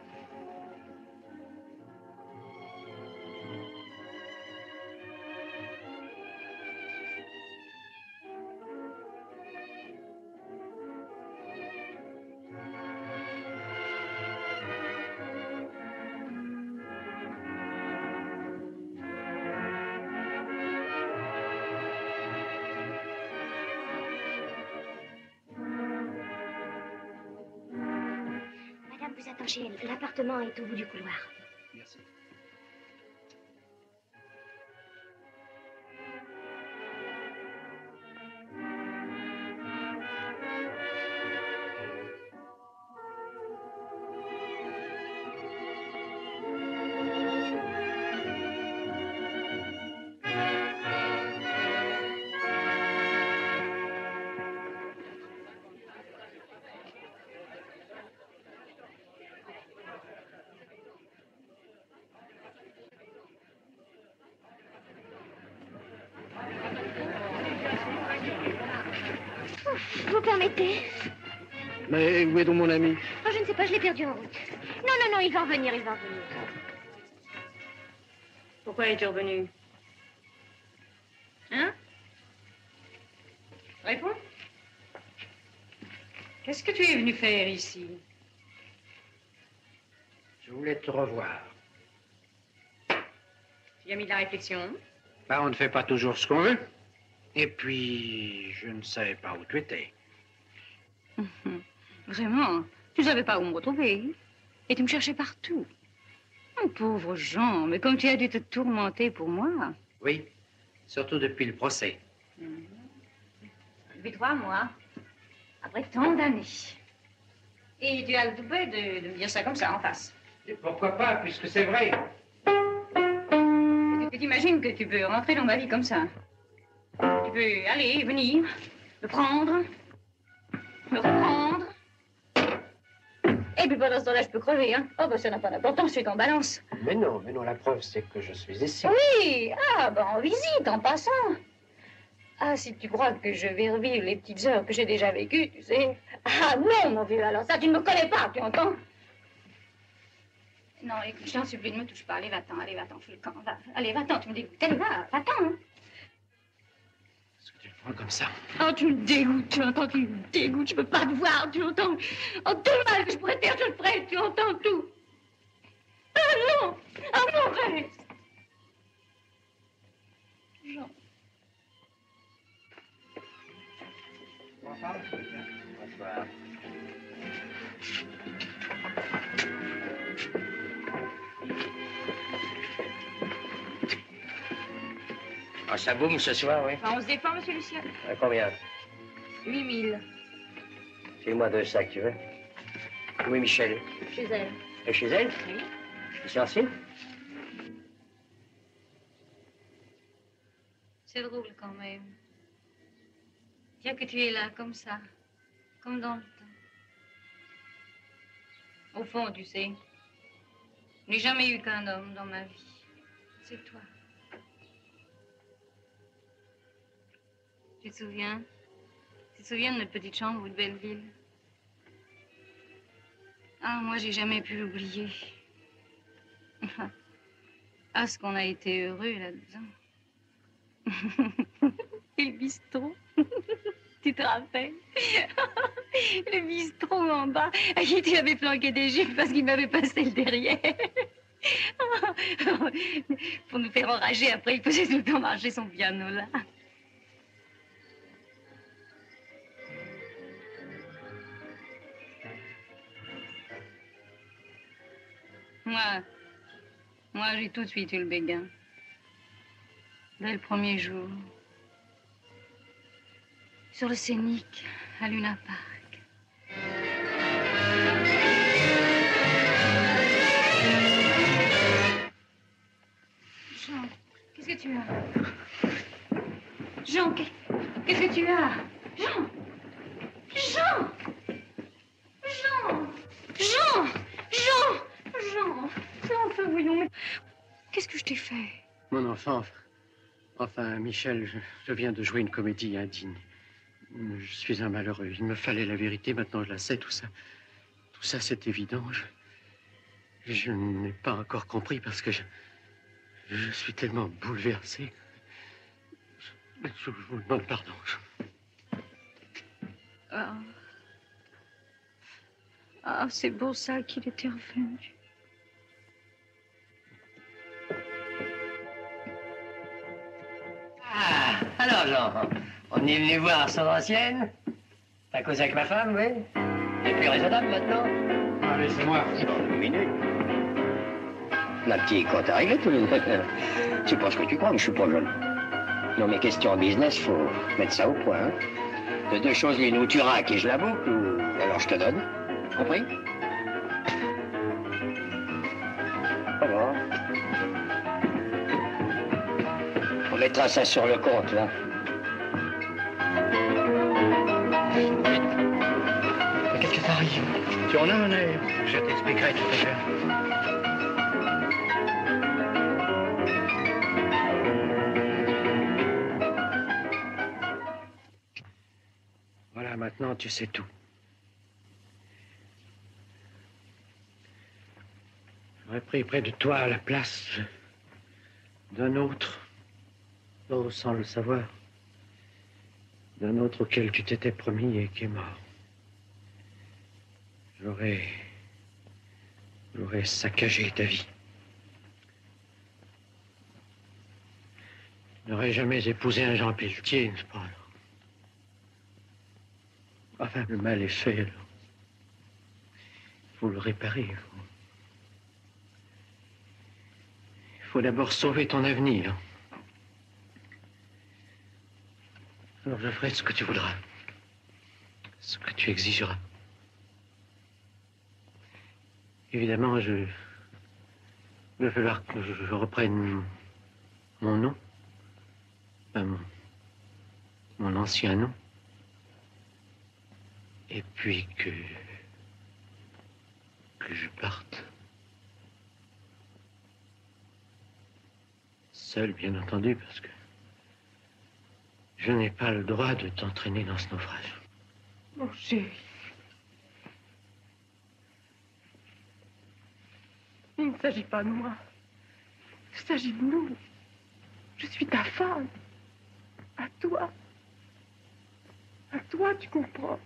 Madame vous attend chez elle. L'appartement est au bout du couloir. Merci. Vous permettez? Mais où est donc mon ami? Oh, je ne sais pas, je l'ai perdu en route. Non, non, non, il va revenir, il va revenir. Pourquoi es-tu revenu? Hein? Réponds. Qu'est-ce que tu es venu faire ici? Je voulais te revoir. Tu as mis de la réflexion? Bah, on ne fait pas toujours ce qu'on veut. Et puis, je ne savais pas où tu étais. Vraiment? Tu ne savais pas où me retrouver? Et tu me cherchais partout. Oh, pauvre Jean, mais comme tu as dû te tourmenter pour moi. Oui, surtout depuis le procès. Depuis 3 mois, après tant d'années. Et tu as le toupet de me dire ça comme ça en face. Et pourquoi pas, puisque c'est vrai. Tu t'imagines que tu peux rentrer dans ma vie comme ça? Tu peux aller, venir, me prendre, me reprendre. Et puis pendant ce temps-là, je peux crever, hein. Oh, bah ça n'a pas d'importance, c'est en balance. Mais non, la preuve, c'est que je suis ici. Oui, ah, bah en visite, en passant. Ah, si tu crois que je vais revivre les petites heures que j'ai déjà vécues, tu sais. Ah non, mon vieux, alors ça, tu ne me connais pas, tu entends? Non, écoute, je t'en supplie, ne me touche pas. Allez, va-t'en, fais le camp. Va. Allez, va-t'en, tu me dégoûtes. Allez, va-t'en. Hein. Est-ce que tu le prends comme ça? Oh, tu me dégoûtes, tu entends, tu me dégoûtes. Je peux pas te voir, tu entends. Oh, tout le mal que je pourrais faire, je le ferai, tu entends tout. Ah non, ah mon rêve. Jean. Bonsoir. Bonsoir. Ah, ça boum ce soir, oui. Enfin, on se défend, monsieur Lucien. À combien? 8 000. File-moi 2 sacs, tu veux? Où est Michel? Chez elle. Et chez elle? Oui. Licencié? C'est drôle quand même. Tiens que tu es là, comme ça, comme dans le temps. Au fond, tu sais, je n'ai jamais eu qu'un homme dans ma vie. C'est toi. Tu te souviens? Tu te souviens de notre petite chambre de Belleville? Ah, moi, j'ai jamais pu l'oublier. Ah, ce qu'on a été heureux là-dedans. Et le bistrot. Tu te rappelles? Le bistrot en bas, il avait planqué des gifles parce qu'il m'avait passé le derrière. Pour nous faire enrager, après, il faisait tout le temps marcher son piano là. Moi, j'ai tout de suite eu le béguin. Dès le premier jour. Sur le Scénic, à Luna Park. Jean, qu'est-ce que tu as? Jean, qu'est-ce que tu as? Jean! Jean! Jean! Jean! Jean! Jean! Enfin, voyons, mais qu'est-ce que je t'ai fait? Mon enfant, enfin, Michel, je viens de jouer une comédie indigne. Je suis un malheureux. Il me fallait la vérité, maintenant je la sais, tout ça. Tout ça, c'est évident. Je n'ai pas encore compris parce que je suis tellement bouleversé. Je vous demande pardon. Ah, c'est pour ça qu'il était revenu. Ah, alors Jean, on est venu voir son ancienne. T'as causé avec ma femme, oui? T'es plus raisonnable maintenant? Ah, laissez-moi. Une minute. La petite, quand t'es réglé, c'est pas ce que tu crois, mais je suis pas jeune. Non, mais question business, faut mettre ça au point. Hein. De deux choses l'une, ou tu raques et je la boucle, ou alors je te donne. Compris? Au revoir. On mettra ça sur le compte, là. Qu'est-ce que t'arrive? Tu en as un air. Je t'expliquerai tout à l'heure. Voilà, maintenant tu sais tout. J'aurais pris près de toi la place d'un autre, oh, sans le savoir, d'un autre auquel tu t'étais promis et qui est mort. J'aurais saccagé ta vie. Je n'aurais jamais épousé un Jean Pelletier, n'est-ce pas? Enfin, le mal est fait, alors. Il faut le réparer. Il faut d'abord sauver ton avenir. Alors je ferai ce que tu voudras. Ce que tu exigeras. Évidemment, il va falloir que je reprenne mon nom. Enfin, mon ancien nom. Et puis que je parte. Seul, bien entendu, parce que je n'ai pas le droit de t'entraîner dans ce naufrage. Mon chéri. Il ne s'agit pas de moi. Il s'agit de nous. Je suis ta femme. À toi. À toi, tu comprends.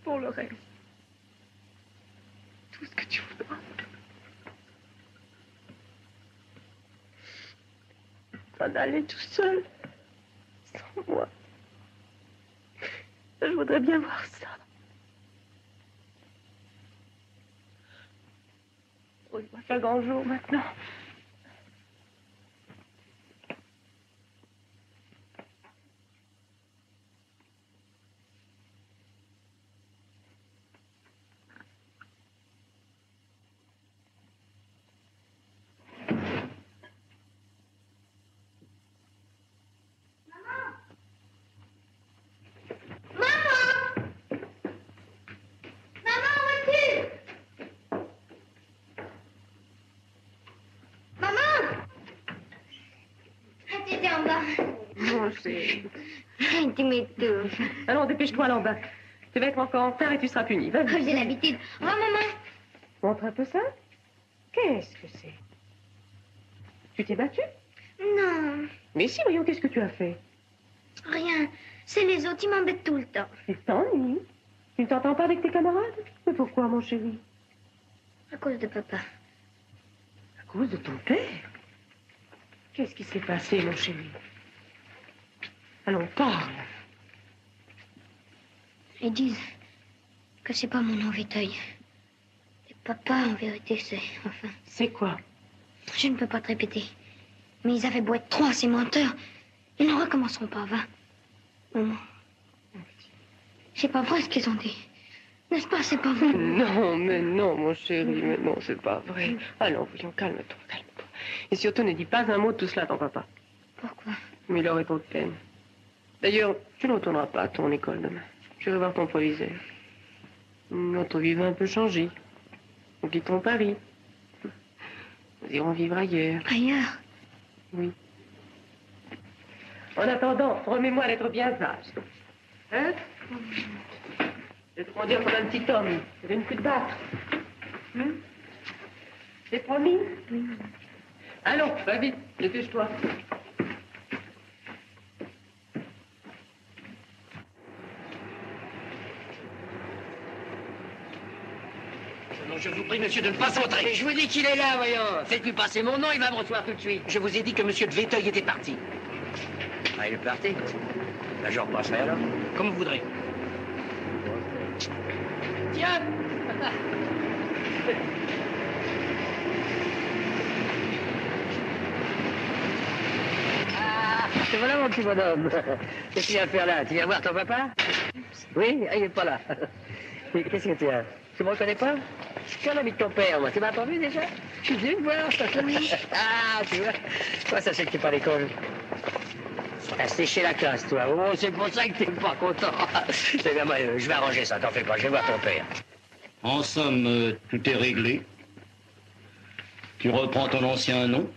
Pour le reste. Tout ce que tu voudras. T'en aller tout seul. Sans moi. Je voudrais bien voir ça. Oh, il va faire grand jour maintenant. mon chéri. Tu m'étouffes. Allons, dépêche-toi là en bas. Tu vas être encore en retard et tu seras puni. Vas-y. J'ai l'habitude. Au revoir, maman. Montre un peu ça. Qu'est-ce que c'est? Tu t'es battu? Non, Mais si, voyons, qu'est-ce que tu as fait? rien. C'est les autres, ils m'embêtent tout le temps. Tu t'ennuies. Tu ne t'entends pas avec tes camarades? Mais pourquoi, mon chéri? À cause de papa. À cause de ton père? Qu'est-ce qui s'est passé, mon chéri? Allons, parle. Ils disent que c'est pas mon nom, Viteuil. Et papa, en vérité, c'est... Enfin... C'est quoi? Je ne peux pas te répéter. Mais ils avaient beau être 3, ces menteurs. Ils ne recommenceront pas, va. Maman. C'est pas vrai ce qu'ils ont dit. N'est-ce pas, c'est pas vrai? Non, mais non, mon chéri, mais non, c'est pas vrai. Allons, voyons, calme-toi, calme-toi. Et surtout, ne dis pas un mot de tout cela à ton papa. Pourquoi? Mais il aurait trop de peine. D'ailleurs, tu ne retourneras pas à ton école demain. Je vais voir ton proviseur. Notre vie va un peu changer. Nous quittons Paris. Nous irons vivre ailleurs. Ailleurs? Oui. En attendant, remets-moi à être bien sage. Hein? Je vais te conduire comme un petit homme. Je ne plus te battre. C'est promis? Oui. Allons, va vite, dépêche-toi. Je vous prie, monsieur, de ne pas entrer. Mais je vous dis qu'il est là, voyons. Faites-lui passer mon nom, il va me recevoir tout de suite. Je vous ai dit que monsieur de Véteuil était parti. Ah, il est parti? Ben, je repasserai alors. Comme vous voudrez. Tiens! Te voilà, mon petit bonhomme. Qu'est-ce que tu viens faire là? Tu viens voir ton papa? Oui? Ah, il n'est pas là. Qu'est-ce que tu as? Tu me reconnais pas? Je suis un ami de ton père, moi. Tu m'as pas vu déjà? Je suis venu te voir. Oui. Ah, tu vois? Toi, ça c'est que tu n'es pas à l'école. T'as séché la classe, toi. Oh, c'est pour ça que t'es pas content. C'est bien, moi, je vais arranger ça, t'en fais pas. Je vais voir ton père. En somme, tout est réglé. Tu reprends ton ancien nom.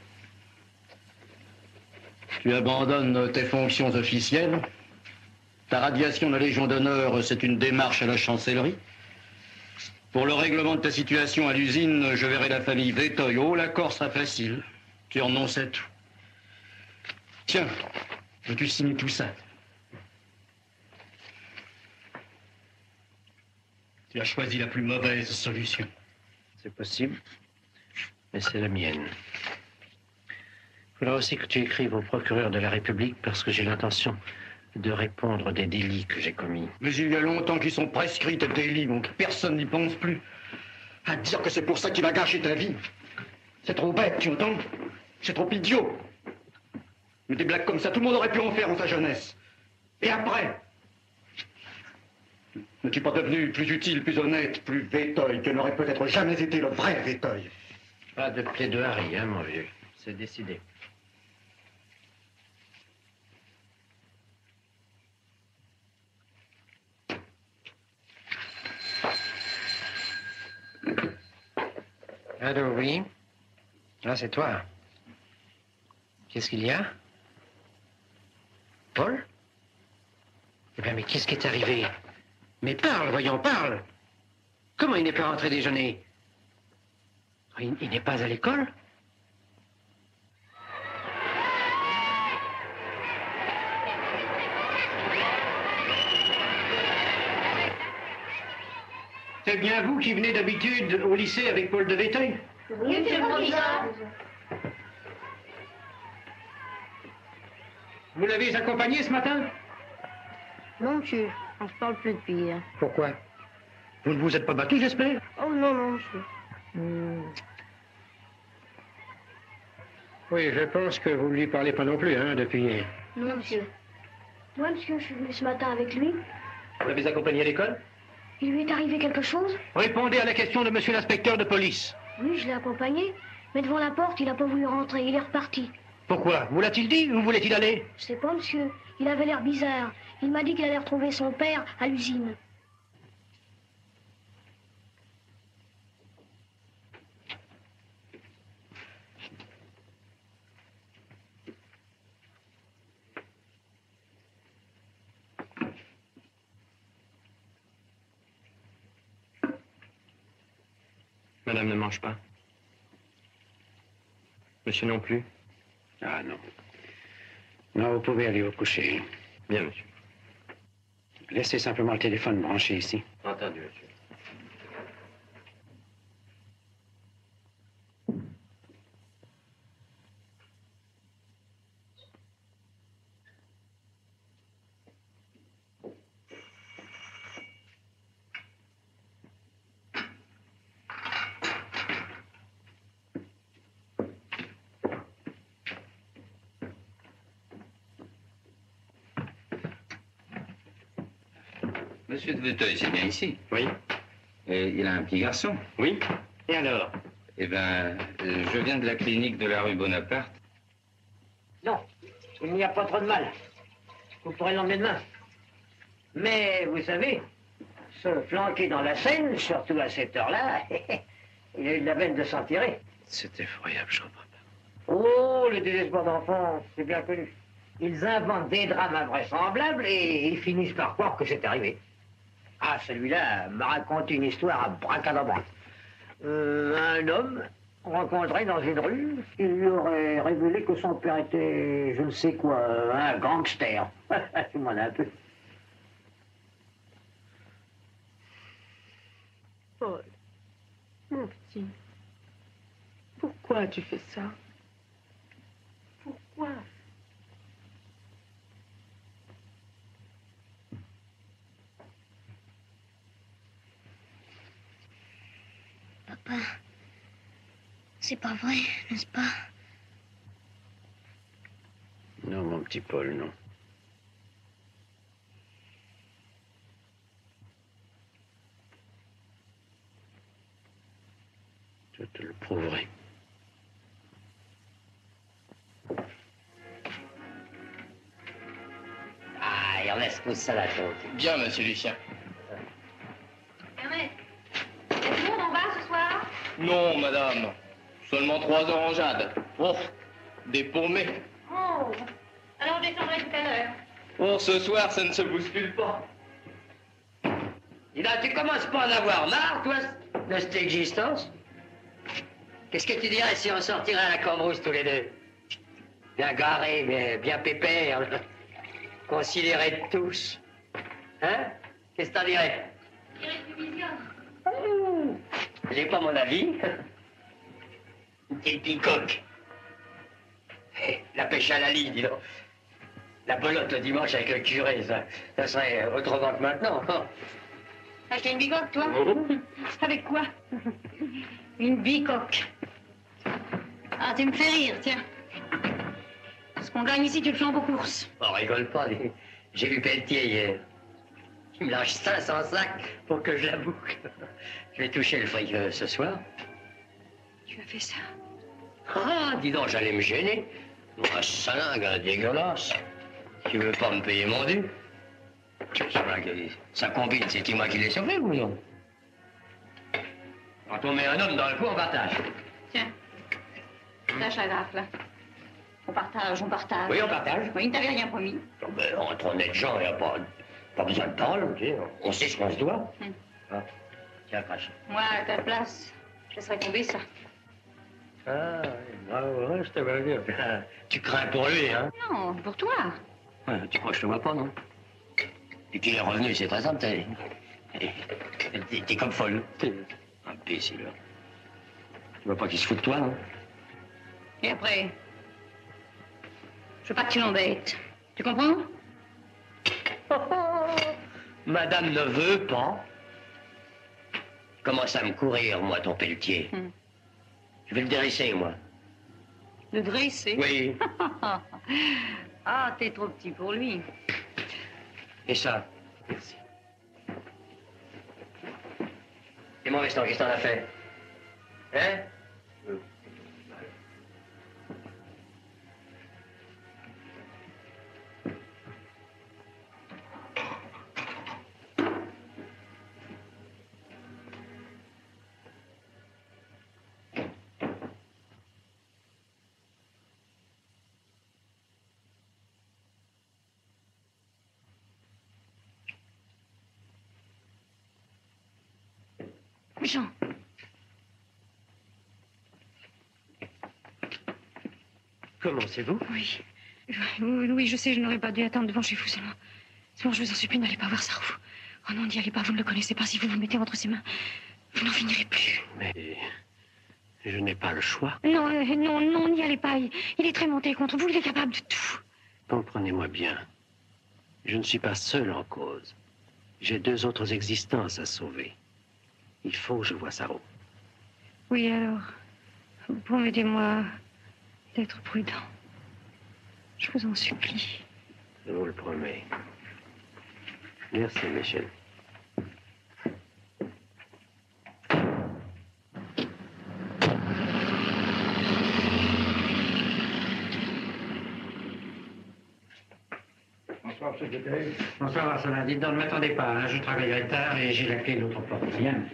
Tu abandonnes tes fonctions officielles. Ta radiation de la Légion d'honneur, c'est une démarche à la chancellerie. Pour le règlement de ta situation à l'usine, je verrai la famille Véteuil. Oh, l'accord sera facile. Tu renonces à tout. Tiens, veux-tu signer tout ça? Tu as choisi la plus mauvaise solution. C'est possible, mais c'est la mienne. Il faudra aussi que tu écrives au procureur de la République parce que j'ai l'intention de répondre des délits que j'ai commis. Mais il y a longtemps qu'ils sont prescrits, tes délits, donc personne n'y pense plus. À dire que c'est pour ça qu'il va gâcher ta vie. C'est trop bête, tu entends? C'est trop idiot. Mais des blagues comme ça, tout le monde aurait pu en faire en sa jeunesse. Et après? N'es-tu pas devenu plus utile, plus honnête, plus Véteuil que n'aurait peut-être jamais été le vrai Véteuil? Pas de plaidoirie, hein, mon vieux. C'est décidé. Allô, oui? Ah, c'est toi. Qu'est-ce qu'il y a? Paul? Eh bien, mais qu'est-ce qui est arrivé? Mais parle, voyons, parle! Comment il n'est pas rentré déjeuner? Il n'est pas à l'école? C'est bien vous qui venez d'habitude au lycée avec Paul de Véteuil? Oui, monsieur le proviseur. Vous l'avez accompagné ce matin? Non, monsieur, on se parle plus depuis hier. Pourquoi? Vous ne vous êtes pas battu, j'espère? Oh non, non, monsieur. Oui, je pense que vous ne lui parlez pas non plus, hein, depuis hier. Non, monsieur. Moi, monsieur, je suis venu ce matin avec lui. Vous l'avez accompagné à l'école? Il lui est arrivé quelque chose? Répondez à la question de monsieur l'inspecteur de police. Oui, je l'ai accompagné. Mais devant la porte, il n'a pas voulu rentrer. Il est reparti. Pourquoi? Vous l'a-t-il dit? Où voulait-il aller? Je sais pas, monsieur. Il avait l'air bizarre. Il m'a dit qu'il allait retrouver son père à l'usine. Madame ne mange pas. Monsieur non plus. Ah non. Non, vous pouvez aller vous coucher. Bien, monsieur. Laissez simplement le téléphone branché ici. Entendu, monsieur. Monsieur de Veteuil, c'est bien ici? Oui. Et il a un petit garçon? Oui. Et alors? Eh bien, je viens de la clinique de la rue Bonaparte. Non, il n'y a pas trop de mal. Vous pourrez l'emmener demain. Mais, vous savez, se flanquer dans la Seine, surtout à cette heure-là, il a eu de la peine de s'en tirer. C'est effroyable, je comprends pas. Oh, le désespoir d'enfant, c'est bien connu. Ils inventent des drames invraisemblables et ils finissent par croire que c'est arrivé. Ah, celui-là m'a raconté une histoire à bracadabra. Un homme rencontré dans une rue, il lui aurait révélé que son père était, je ne sais quoi, un gangster. Tu m'en as un peu. Paul, mon petit, pourquoi tu fais ça? Pourquoi? Papa, c'est pas vrai, n'est-ce pas? Non, mon petit Paul, non. Je te le prouverai. Ah, et on laisse tout ça la chose. Bien, monsieur Lucien. Ernest, y a tout le monde en bas ce soir? Non, madame. Seulement 3 orangeades. Oh, des paumés. Oh, alors je descendrai tout à l'heure. Oh, ce soir, ça ne se bouscule pas. Dis donc, tu commences pas à en avoir marre, toi, de cette existence? Qu'est-ce que tu dirais si on sortirait à la Cambrousse tous les deux? Bien garés, mais bien pépères, considérés de tous. Hein? Qu'est-ce que t'en dirais? Je dirais que tu visionnes. J'ai pas mon avis. Une petite bicoque. La pêche à la ligne, dis donc. La belote le dimanche avec le curé, ça serait autrement que maintenant. Acheter une bicoque, toi? Avec quoi? Une bicoque. Ah, tu me fais rire, tiens. Ce qu'on gagne ici, tu le flanques aux courses. On rigole pas. J'ai vu Pelletier hier. Il me lâche 500 sacs pour que je la boucle. Je vais toucher le fric ce soir. Tu as fait ça? Ah, dis donc, j'allais me gêner. Moi, salingue dégueulasse. Tu veux pas me payer mon dû? Ça combine, c'est moi qui l'ai sauvé ou non? Quand on met un homme dans le coup, on partage. Tiens, lâche la graffe, là. On partage, on partage. Oui, on partage. Oui, il ne t'avait rien promis. Oh, ben, entre honnêtes gens, il n'y a pas besoin de parole, tu sais. On sait ce qu'on se doit. Ah, tiens, crache. Moi, à ta place, je laisserais tomber ça. Ah, ouais, je te vois dire. Tu crains pour lui, hein? Non, pour toi. Ouais, tu crois que je te vois pas, non? Et qu'il est revenu, c'est très simple, t'es comme folle. Imbécile. Tu vois pas qu'il se fout de toi, non? Et après, je veux pas que tu l'embêtes. Tu comprends? Madame ne veut pas. Commence à me courir, moi, ton Pelletier. Je vais le dresser, moi. Le dresser? Oui. Ah, t'es trop petit pour lui. Et ça? Merci. Et mon veston, qu'est-ce que t'en as fait? Hein? Jean, Comment, c'est vous? Oui. Oui, je sais, je n'aurais pas dû attendre devant chez vous seulement. Seulement, je vous en supplie, n'allez pas voir Sarou. Oh non, n'y allez pas, vous ne le connaissez pas. Si vous vous mettez entre ses mains, vous n'en finirez plus. Mais je n'ai pas le choix. Non, non, n'y allez pas. Il est très monté contre vous, il est capable de tout. Comprenez-moi bien. Je ne suis pas seul en cause. J'ai 2 autres existences à sauver. Il faut que je voie Sarou. Oui, alors, promettez-moi d'être prudent. Je vous en supplie. Je vous le promets. Merci, Michel. Bonsoir, monsieur Déteuil. Bonsoir, Arsenin. Dites donc, ne m'attendez pas, hein, je travaillerai tard et j'ai la clé de l'autre porte. Bien.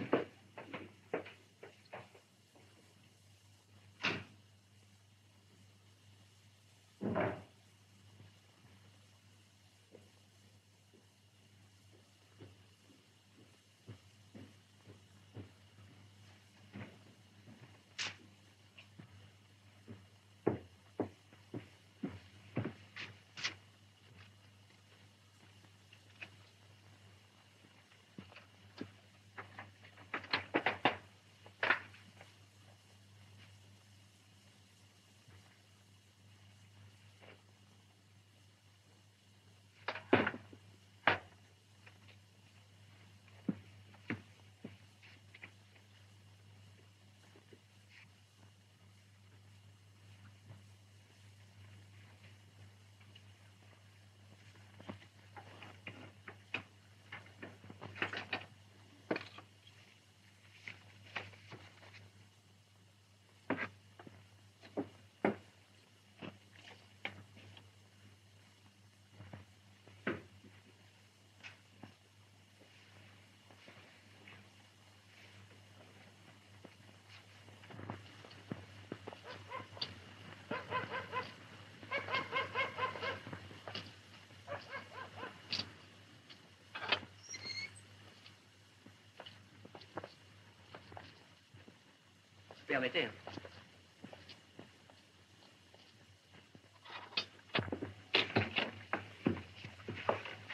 Permettez. Hein.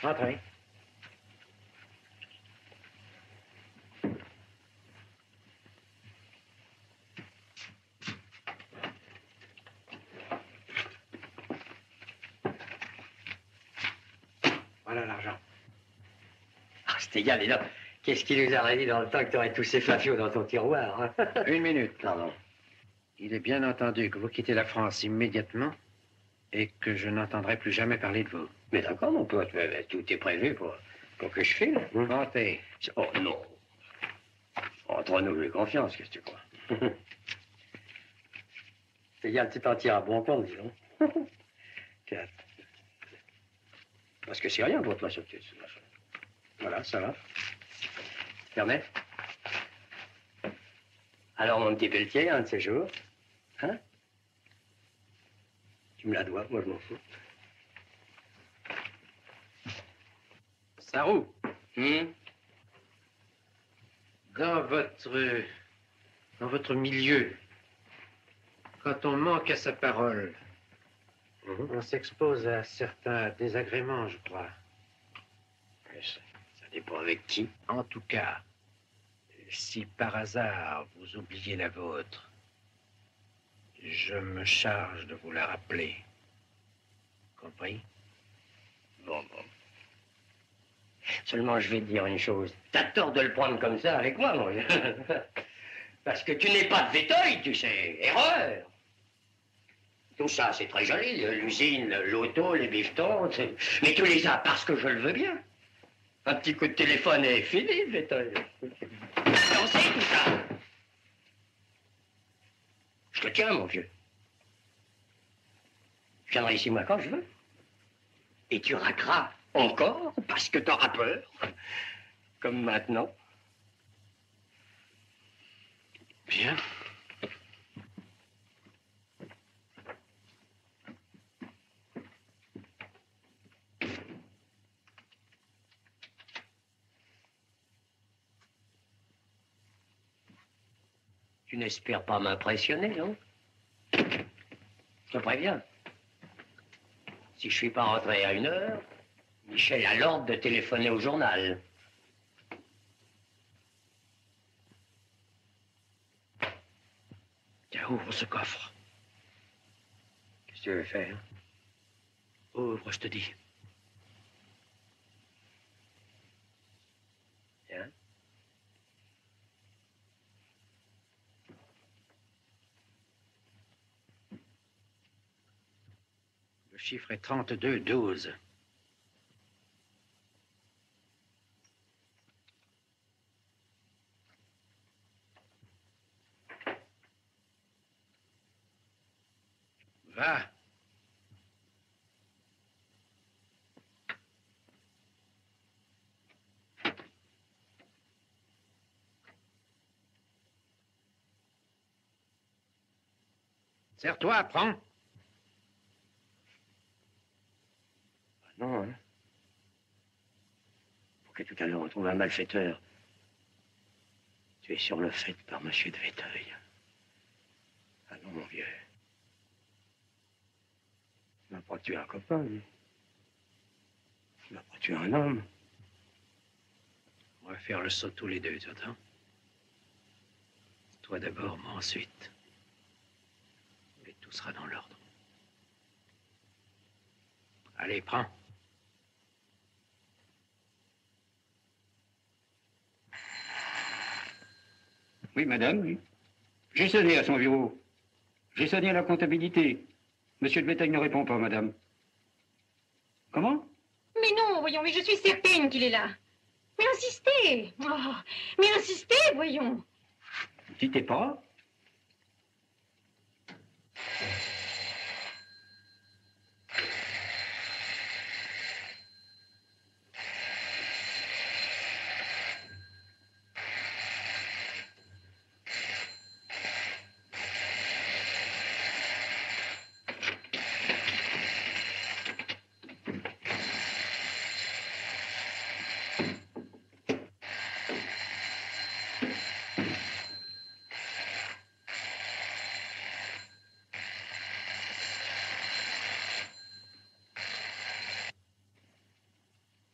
Entrez. Voilà l'argent. Ah, c'est égal, dis donc. Qu'est-ce qui nous a dit dans le temps que tu aurais tous ces fafios dans ton tiroir, hein? 1 minute. Pardon. Il est bien entendu que vous quittez la France immédiatement et que je n'entendrai plus jamais parler de vous. Mais d'accord, mon pote, mais tout est prévu pour que je file. Montez. Oh non. Entre nous, j'ai confiance, qu'est-ce que tu crois? C'est égal, tu t'en tires à bon compte, dis donc. 4. Parce que c'est rien pour toi, ce petit. Voilà, ça va. Permet. Alors, mon petit Pelletier, un de ces jours, hein? Tu me la dois, moi je m'en fous. Sarou. Dans votre milieu, quand on manque à sa parole, on s'expose à certains désagréments, je crois. Ça dépend avec qui. En tout cas, si par hasard vous oubliez la vôtre, je me charge de vous la rappeler. Compris? Bon. Seulement, je vais te dire une chose. T'as tort de le prendre comme ça avec moi, mon vieux. Parce que tu n'es pas de Véteuil, tu sais. Erreur. Tout ça, c'est très joli. L'usine, l'auto, les bifetons. Mais tu les as parce que je le veux bien. Un petit coup de téléphone et fini, Véteuil. On sait tout ça. Je te tiens, mon vieux. Je viendrai ici, moi, quand je veux. Et tu raqueras encore parce que t'auras peur. Comme maintenant. Bien. Tu n'espères pas m'impressionner, non? Je te préviens. Si je suis pas rentré à 1h, Michel a l'ordre de téléphoner au journal. Tiens, ouvre ce coffre. Qu'est-ce que tu veux faire? Ouvre, je te dis. Tiens. Le chiffre est 3212. Va. Serre-toi, prends. Non, hein. Pour que tout à l'heure on trouve un malfaiteur. Tu es sur le fait par monsieur de Véteuil. Ah non, mon vieux. Tu n'as pas tué un copain, lui. Tu n'as pas tué un homme. On va faire le saut tous les deux, tu entends? Toi d'abord, moi ensuite. Et tout sera dans l'ordre. Allez, prends. Oui, madame, oui. J'ai sonné à son bureau. J'ai sonné à la comptabilité. Monsieur de Véteuil ne répond pas, madame. Comment? Mais non, voyons, mais je suis certaine qu'il est là. Mais insistez. Oh, mais insistez, voyons. Quittez pas.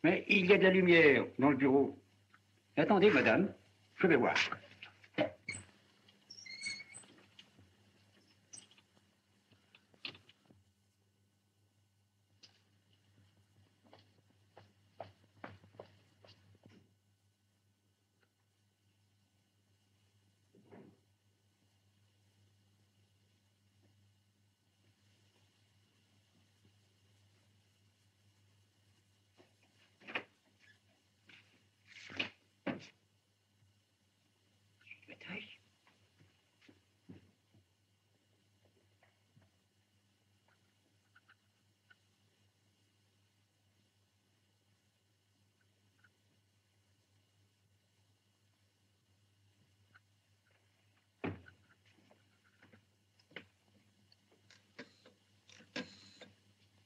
Mais il y a de la lumière dans le bureau. Attendez, madame, je vais voir.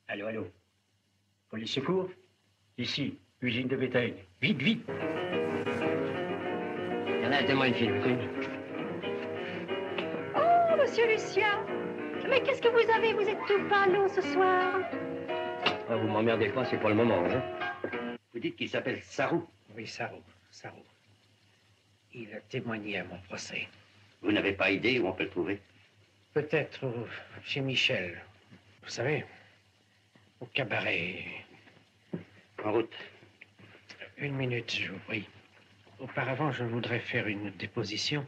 Allô, allô. Police secours? Ici, usine de Véteuil. Vite, vite. Il y en a un témoin de film, connu. Oh, monsieur Lucien. Mais qu'est-ce que vous avez? Vous êtes tout pâle ce soir. Ah, vous m'emmerdez pas, c'est pour le moment, hein. Vous dites qu'il s'appelle Sarrou? Oui, Sarrou. Il a témoigné à mon procès. Vous n'avez pas idée où on peut le trouver? Peut-être chez Michel. Vous savez, au cabaret. En route. Une minute, je vous prie. Auparavant, je voudrais faire une déposition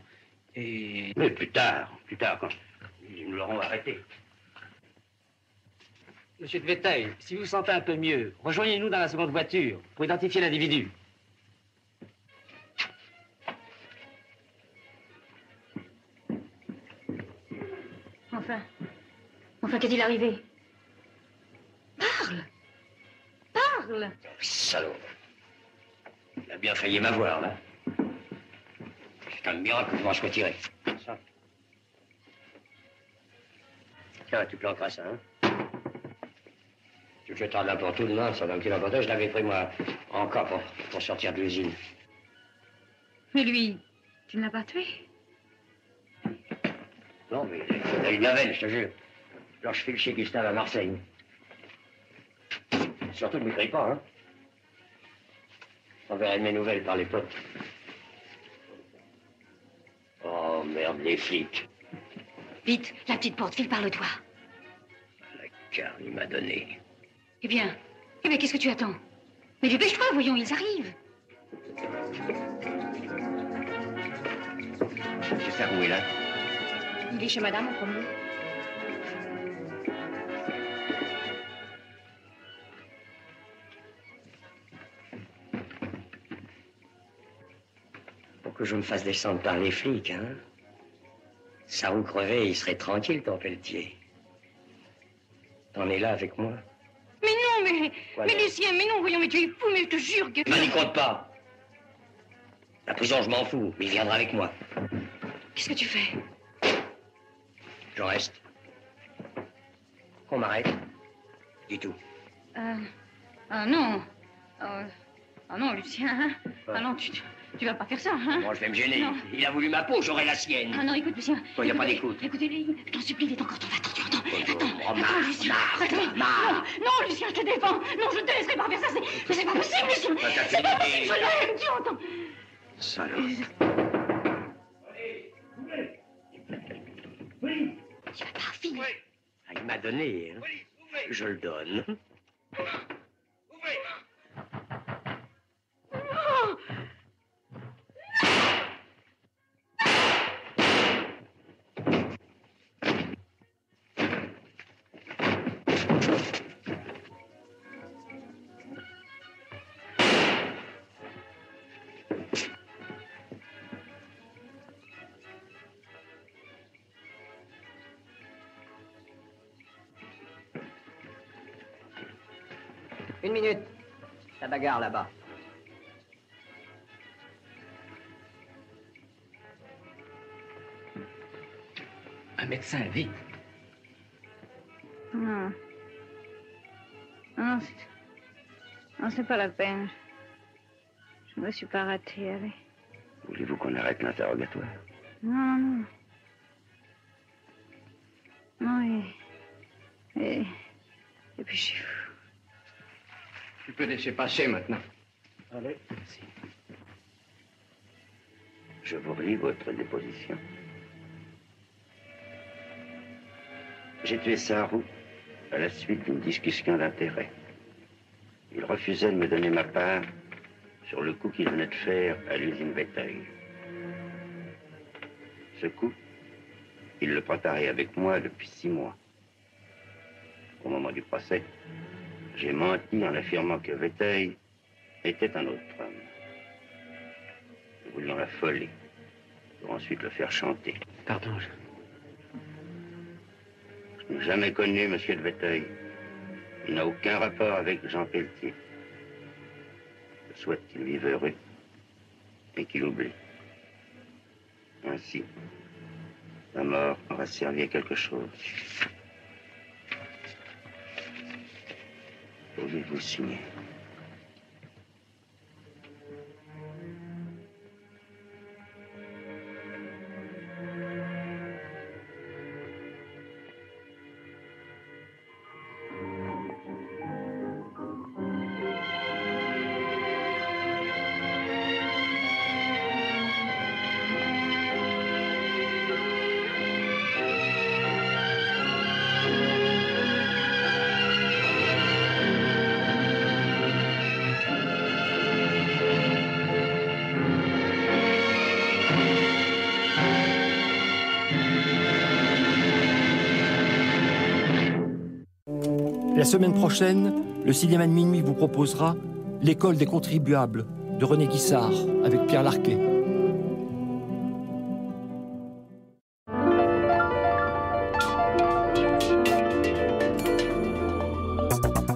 et... Mais plus tard, quand ils nous l'auront arrêté. Monsieur de Véteuil, si vous vous sentez un peu mieux, rejoignez-nous dans la seconde voiture pour identifier l'individu. Enfin, qu'est-il arrivé? Parle. Salaud. Il a bien failli m'avoir, là. C'est un miracle que je m'en sois tiré. Ça. Tiens, tu planqueras ça, hein? Tu le jetteras n'importe où demain, ça va me tirer l'important. Je l'avais pris, moi, en cas pour sortir de l'usine. Mais lui, tu ne l'as pas tué? Non, mais il a eu de la veine, je te jure. Alors je file chez Gustave à Marseille. Surtout ne m'écris pas, hein. J'enverrai de mes nouvelles par les potes. Oh merde, les flics. Vite, la petite porte, file par le toit. La carte, il m'a donné. Eh bien, qu'est-ce que tu attends? Mais dépêche-toi, voyons, ils arrivent. J'espère où est là. Il est chez madame en premier. Pour que je me fasse descendre par les flics, hein. Ça ou crevé, il serait tranquille, ton Pelletier. T'en es là avec moi? Mais non, mais... Voilà. Mais Lucien, mais non, voyons, mais tu es fou, mais je te jure que... M'en y compte pas. La prison, je m'en fous, mais il viendra avec moi. Qu'est-ce que tu fais? J'en reste. Qu'on m'arrête. Du tout. Ah non. Ah non, Lucien, hein? Ah non, tu vas pas faire ça, hein? Moi, je vais me gêner. Non. Il a voulu ma peau, j'aurai la sienne. Ah non, écoute, Lucien. Il n'y a pas d'écoute. Écoutez, je t'en supplie, il est encore temps. Attends, Oh, attends, Lucien. Attends. Non, Lucien, je te défends. Non, je ne te laisserai pas faire ça. Mais c'est pas possible, Lucien. C'est pas possible, je l'aime, tu entends? Salaud. Tu vas pas finir. Ah, il m'a donné, hein. Je le donne. Non. Une minute. La bagarre là-bas. Un médecin, vite. Non. Non, c'est pas la peine. Je me suis pas ratée, allez. Voulez-vous qu'on arrête l'interrogatoire? Non. Non, et puis je suis fou. Tu peux laisser passer maintenant. Allez, merci. Je vous relis votre déposition. J'ai tué Saint-Roux à la suite d'une discussion d'intérêt. Il refusait de me donner ma part sur le coup qu'il venait de faire à l'usine Véteuil. Ce coup, il le préparait avec moi depuis 6 mois. Au moment du procès, j'ai menti en affirmant que Véteuil était un autre homme. Nous voulions l'affoler pour ensuite le faire chanter. Pardon, Je n'ai jamais connu M. de Véteuil. Il n'a aucun rapport avec Jean Pelletier. Je souhaite qu'il vive heureux et qu'il oublie. Ainsi, la mort aura servi à quelque chose. Pouvez-vous signer? La semaine prochaine, le cinéma de minuit vous proposera L'école des contribuables de René Guissard avec Pierre Larquet.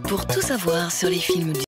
Pour tout savoir sur les films du